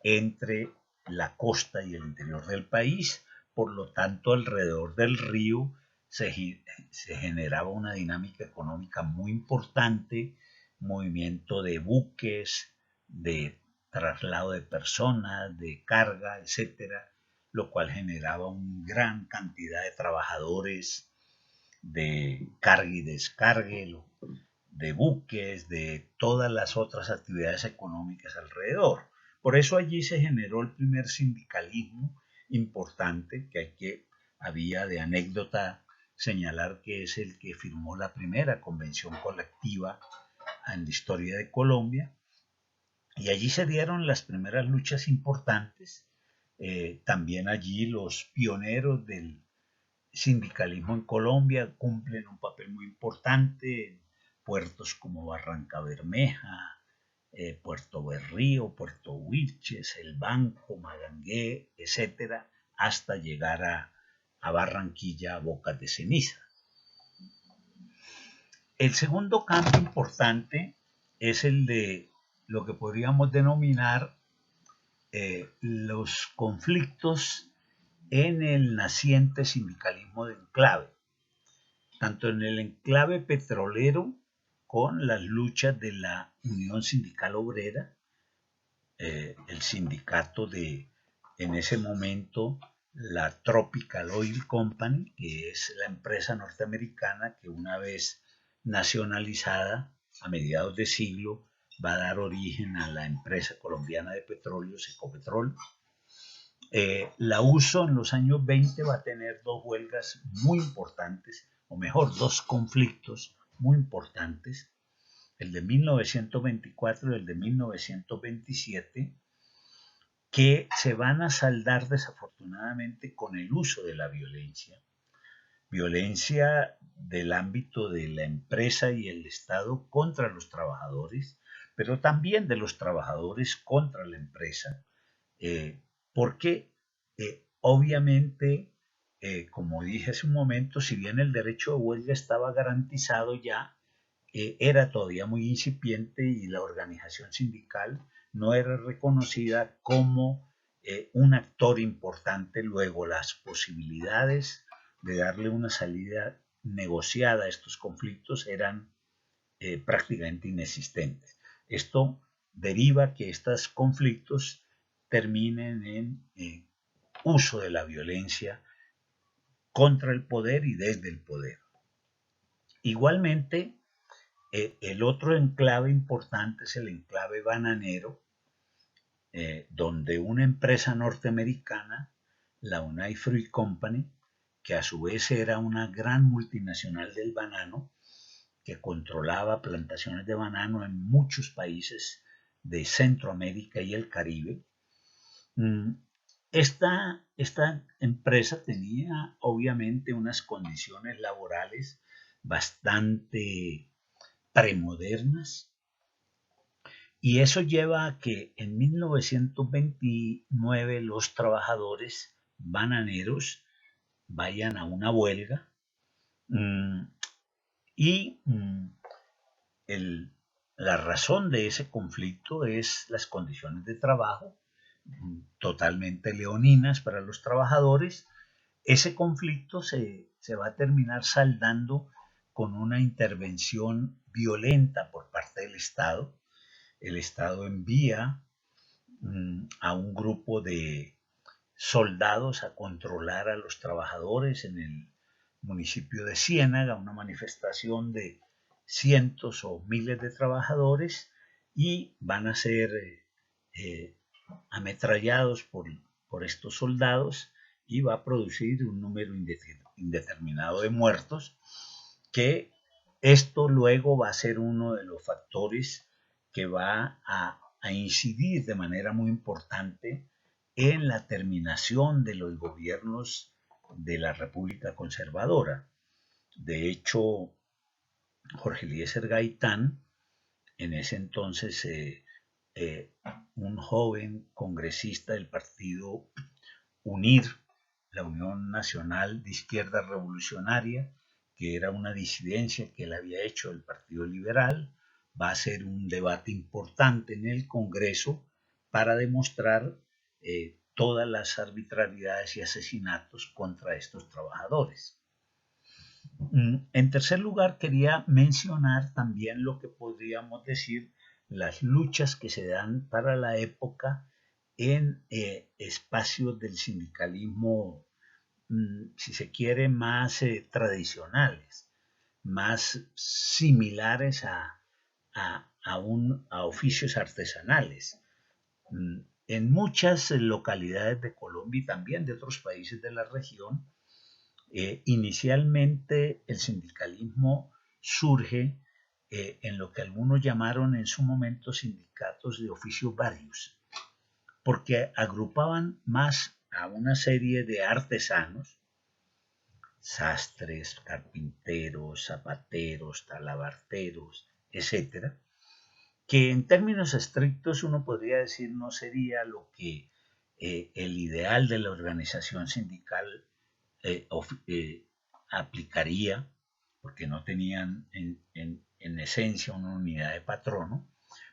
entre la costa y el interior del país. Por lo tanto, alrededor del río se generaba una dinámica económica muy importante, movimiento de buques, de traslado de personas, de carga, etcétera, lo cual generaba una gran cantidad de trabajadores de carga y descargue, de buques, de todas las otras actividades económicas alrededor. Por eso allí se generó el primer sindicalismo importante había de anécdota señalar que es el que firmó la primera convención colectiva en la historia de Colombia, y allí se dieron las primeras luchas importantes. También allí los pioneros del sindicalismo en Colombia cumplen un papel muy importante en puertos como Barranca Bermeja, Puerto Berrío, Puerto Wilches, El Banco, Magangué, etcétera, hasta llegar a Barranquilla, Bocas de Ceniza. El segundo cambio importante es el de lo que podríamos denominar los conflictos en el naciente sindicalismo de enclave, tanto en el enclave petrolero con las luchas de la Unión Sindical Obrera, el sindicato de, en ese momento, la Tropical Oil Company, que es la empresa norteamericana que una vez nacionalizada a mediados de siglo va a dar origen a la empresa colombiana de petróleos, Ecopetrol. La USO en los años 20 va a tener dos huelgas muy importantes, o mejor, dos conflictos muy importantes, el de 1924 y el de 1927, que se van a saldar desafortunadamente con el uso de la violencia del ámbito de la empresa y el Estado contra los trabajadores, pero también de los trabajadores contra la empresa, porque obviamente, como dije hace un momento, si bien el derecho de huelga estaba garantizado ya, era todavía muy incipiente y la organización sindical no era reconocida como un actor importante. Luego las posibilidades de darle una salida negociada a estos conflictos eran prácticamente inexistentes. Esto deriva que estos conflictos terminen en uso de la violencia contra el poder y desde el poder. Igualmente, el otro enclave importante es el enclave bananero, donde una empresa norteamericana, la United Fruit Company, que a su vez era una gran multinacional del banano, que controlaba plantaciones de banano en muchos países de Centroamérica y el Caribe. Esta empresa tenía obviamente unas condiciones laborales bastante premodernas, y eso lleva a que en 1929 los trabajadores bananeros vayan a una huelga, y la razón de ese conflicto es las condiciones de trabajo totalmente leoninas para los trabajadores. Ese conflicto se va a terminar saldando con una intervención violenta por parte del Estado. El Estado envía a un grupo de soldados a controlar a los trabajadores en el municipio de Ciénaga, una manifestación de cientos o miles de trabajadores, y van a ser ametrallados por estos soldados, y va a producir un número indeterminado de muertos, que esto luego va a ser uno de los factores que va a incidir de manera muy importante en la terminación de los gobiernos de la República Conservadora. De hecho, Jorge Eliezer Gaitán, en ese entonces un joven congresista del partido UNIR, la Unión Nacional de Izquierda Revolucionaria, que era una disidencia que él había hecho del Partido Liberal, va a hacer un debate importante en el Congreso para demostrar todas las arbitrariedades y asesinatos contra estos trabajadores. En tercer lugar, quería mencionar también lo que podríamos decir las luchas que se dan para la época en espacios del sindicalismo, si se quiere, más tradicionales, más similares a oficios artesanales. En muchas localidades de Colombia y también de otros países de la región, inicialmente el sindicalismo surge en lo que algunos llamaron en su momento sindicatos de oficios varios, porque agrupaban más a una serie de artesanos, sastres, carpinteros, zapateros, talabarteros, etcétera, que en términos estrictos uno podría decir no sería lo que el ideal de la organización sindical aplicaría, porque no tenían en esencia una unidad de patrono,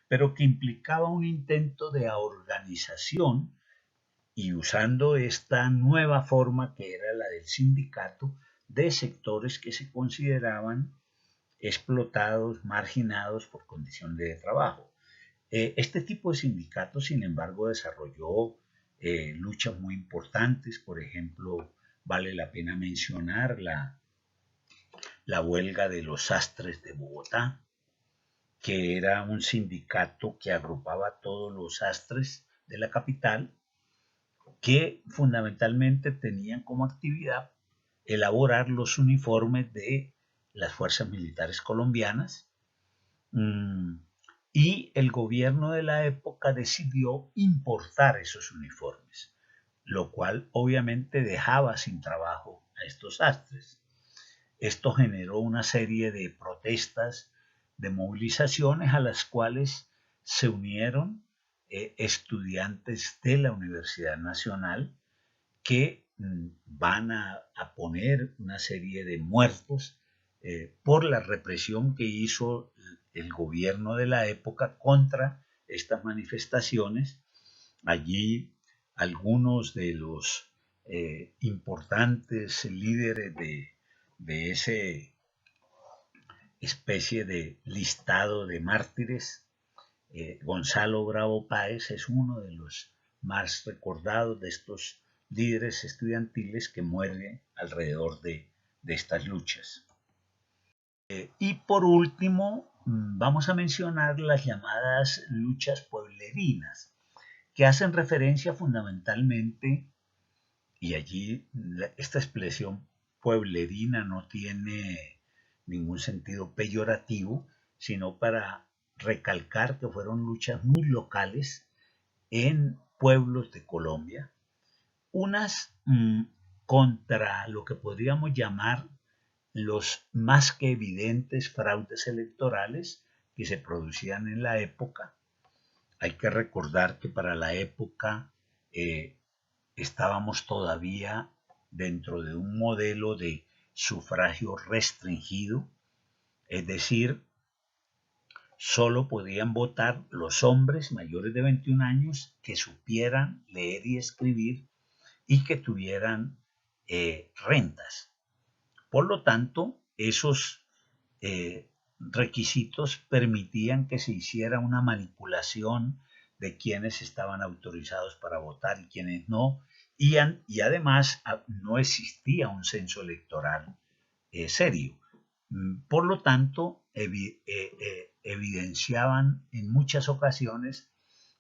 pero que implicaba un intento de organización y usando esta nueva forma que era la del sindicato de sectores que se consideraban explotados, marginados por condiciones de trabajo. Este tipo de sindicatos, sin embargo, desarrolló luchas muy importantes. Por ejemplo, vale la pena mencionar la huelga de los sastres de Bogotá, que era un sindicato que agrupaba a todos los sastres de la capital, que fundamentalmente tenían como actividad elaborar los uniformes de las fuerzas militares colombianas. Y el gobierno de la época decidió importar esos uniformes, lo cual obviamente dejaba sin trabajo a estos sastres. Esto generó una serie de protestas, de movilizaciones a las cuales se unieron estudiantes de la Universidad Nacional que van a poner una serie de muertos por la represión que hizo el gobierno de la época contra estas manifestaciones. Allí algunos de los importantes líderes de ese especie de listado de mártires, Gonzalo Bravo Páez es uno de los más recordados de estos líderes estudiantiles que mueren alrededor de estas luchas. Y por último, vamos a mencionar las llamadas luchas pueblerinas, que hacen referencia fundamentalmente, y allí esta expresión pueblerina no tiene ningún sentido peyorativo, sino para recalcar que fueron luchas muy locales en pueblos de Colombia, unas contra lo que podríamos llamar los más que evidentes fraudes electorales que se producían en la época. Hay que recordar que para la época estábamos todavía dentro de un modelo de sufragio restringido, es decir, solo podían votar los hombres mayores de 21 años que supieran leer y escribir y que tuvieran rentas. Por lo tanto, esos requisitos permitían que se hiciera una manipulación de quienes estaban autorizados para votar y quienes no, y además no existía un censo electoral serio. Por lo tanto, evidenciaban en muchas ocasiones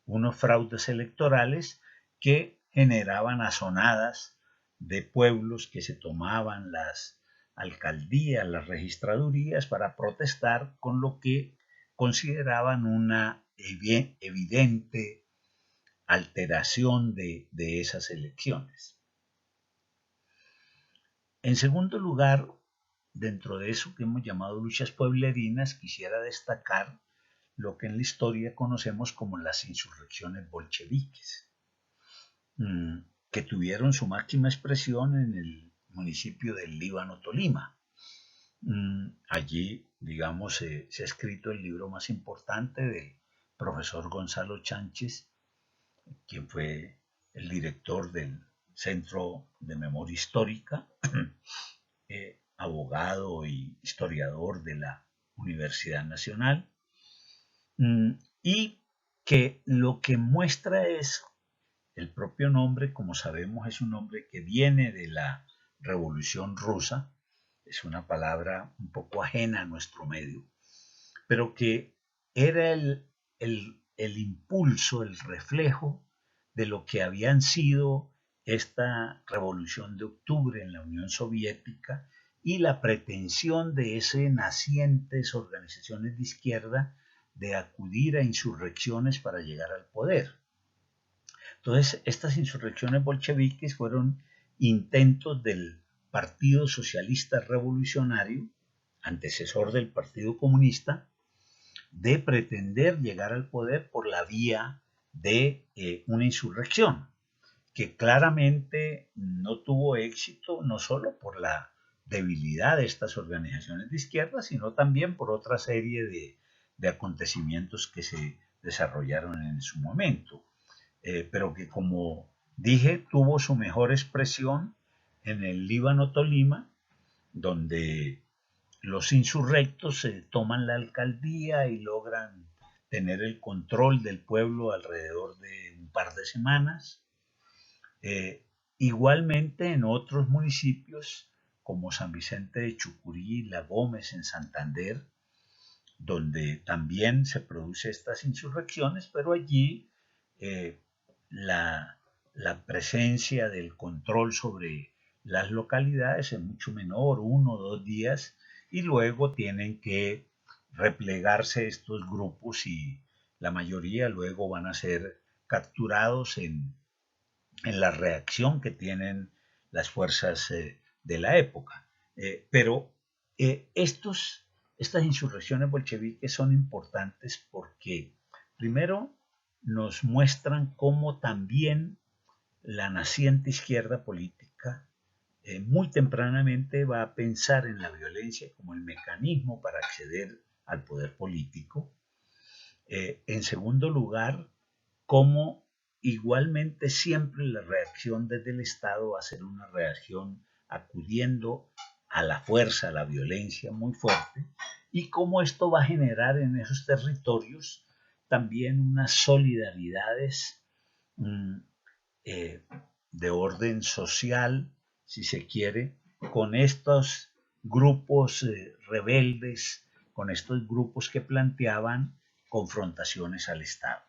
unos fraudes electorales que generaban azonadas de pueblos que se tomaban las alcaldías, las registradurías para protestar con lo que consideraban una evidente alteración de esas elecciones. En segundo lugar, dentro de eso que hemos llamado luchas pueblerinas, quisiera destacar lo que en la historia conocemos como las insurrecciones bolcheviques, que tuvieron su máxima expresión en el municipio del Líbano, Tolima. Allí, digamos, se ha escrito el libro más importante del profesor Gonzalo Chánchez, quien fue el director del Centro de Memoria Histórica, abogado y historiador de la Universidad Nacional, y que lo que muestra es el propio nombre, como sabemos, es un nombre que viene de la Revolución Rusa, es una palabra un poco ajena a nuestro medio, pero que era el impulso, el reflejo de lo que habían sido esta revolución de octubre en la Unión Soviética y la pretensión de esas nacientes organizaciones de izquierda de acudir a insurrecciones para llegar al poder. Entonces, estas insurrecciones bolcheviques fueron intentos del Partido Socialista Revolucionario, antecesor del Partido Comunista, de pretender llegar al poder por la vía de una insurrección, que claramente no tuvo éxito, no solo por la debilidad de estas organizaciones de izquierda, sino también por otra serie de acontecimientos que se desarrollaron en su momento, pero que, como dije, tuvo su mejor expresión en el Líbano Tolima, donde los insurrectos toman la alcaldía y logran tener el control del pueblo alrededor de un par de semanas. Igualmente en otros municipios como San Vicente de Chucurí, La Gómez en Santander, donde también se producen estas insurrecciones, pero allí eh, la, la presencia del control sobre las localidades es mucho menor, 1 o 2 días, y luego tienen que replegarse estos grupos y la mayoría luego van a ser capturados en la reacción que tienen las fuerzas de la época. Pero estas insurrecciones bolcheviques son importantes porque, primero, nos muestran cómo también la naciente izquierda política muy tempranamente va a pensar en la violencia como el mecanismo para acceder al poder político. En segundo lugar, cómo igualmente siempre la reacción desde el Estado va a ser una reacción acudiendo a la fuerza, a la violencia muy fuerte, y cómo esto va a generar en esos territorios también unas solidaridades de orden social, si se quiere, con estos grupos rebeldes, con estos grupos que planteaban confrontaciones al Estado.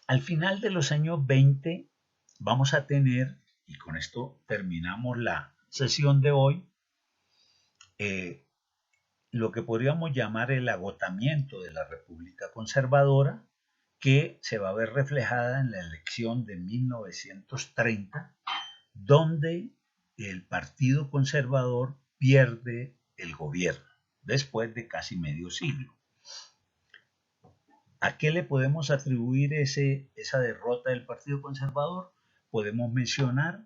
Al final de los años 20 vamos a tener, y con esto terminamos la sesión de hoy, lo que podríamos llamar el agotamiento de la República Conservadora, que se va a ver reflejada en la elección de 1930, donde el Partido Conservador pierde el gobierno después de casi medio siglo. ¿A qué le podemos atribuir esa derrota del Partido Conservador? Podemos mencionar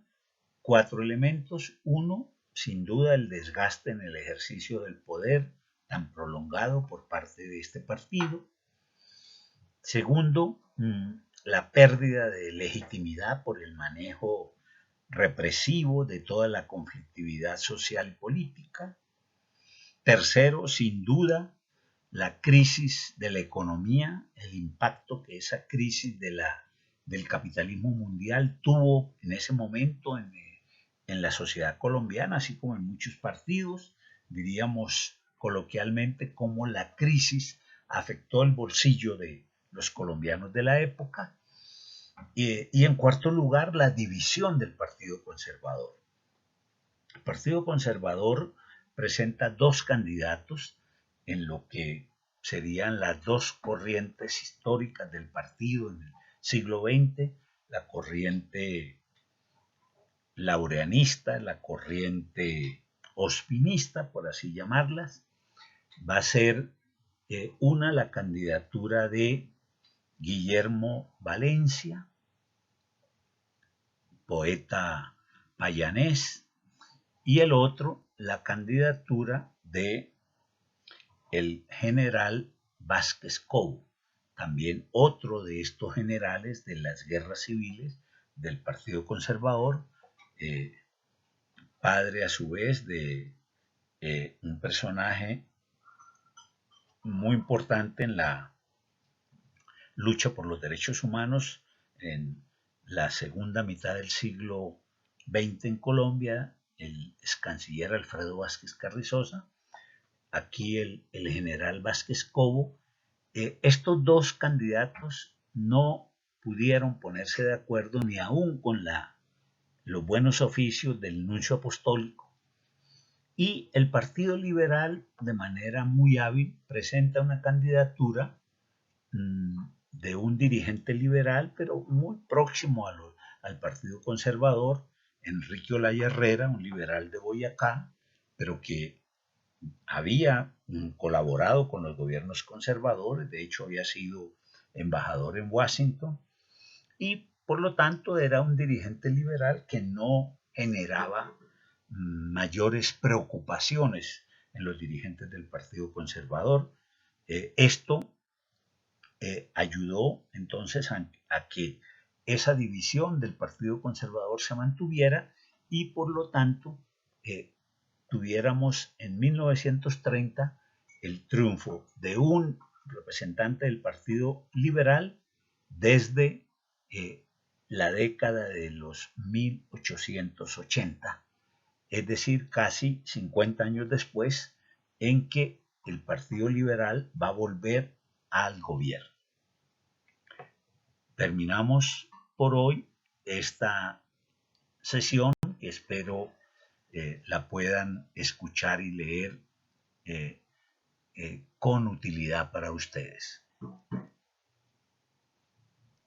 4 elementos. Uno, sin duda, el desgaste en el ejercicio del poder tan prolongado por parte de este partido. Segundo, la pérdida de legitimidad por el manejo represivo de toda la conflictividad social y política. Tercero, sin duda, la crisis de la economía, el impacto que esa crisis del capitalismo mundial tuvo en ese momento en la sociedad colombiana, así como en muchos partidos. Diríamos coloquialmente cómo la crisis afectó el bolsillo de los colombianos de la época. Y en cuarto lugar, la división del Partido Conservador. El Partido Conservador presenta 2 candidatos en lo que serían las 2 corrientes históricas del partido en el siglo XX, la corriente laureanista, la corriente ospinista, por así llamarlas. Va a ser una la candidatura de Guillermo Valencia, poeta payanés, y el otro la candidatura de el general Vázquez Cobo, también otro de estos generales de las guerras civiles del Partido Conservador, padre a su vez de un personaje muy importante en la lucha por los derechos humanos en la segunda mitad del siglo XX en Colombia, el ex canciller Alfredo Vázquez Carrizosa, aquí el general Vázquez Cobo. Estos 2 candidatos no pudieron ponerse de acuerdo ni aún con los buenos oficios del nuncio apostólico, y el Partido Liberal, de manera muy hábil, presenta una candidatura de un dirigente liberal, pero muy próximo al Partido Conservador, Enrique Olaya Herrera, un liberal de Boyacá, pero que había colaborado con los gobiernos conservadores, de hecho había sido embajador en Washington, y por lo tanto era un dirigente liberal que no generaba mayores preocupaciones en los dirigentes del Partido Conservador. Esto ayudó entonces a que esa división del Partido Conservador se mantuviera y por lo tanto tuviéramos en 1930 el triunfo de un representante del Partido Liberal desde la década de los 1880, es decir, casi 50 años después, en que el Partido Liberal va a volver al gobierno. Terminamos por hoy esta sesión que espero la puedan escuchar y leer con utilidad para ustedes.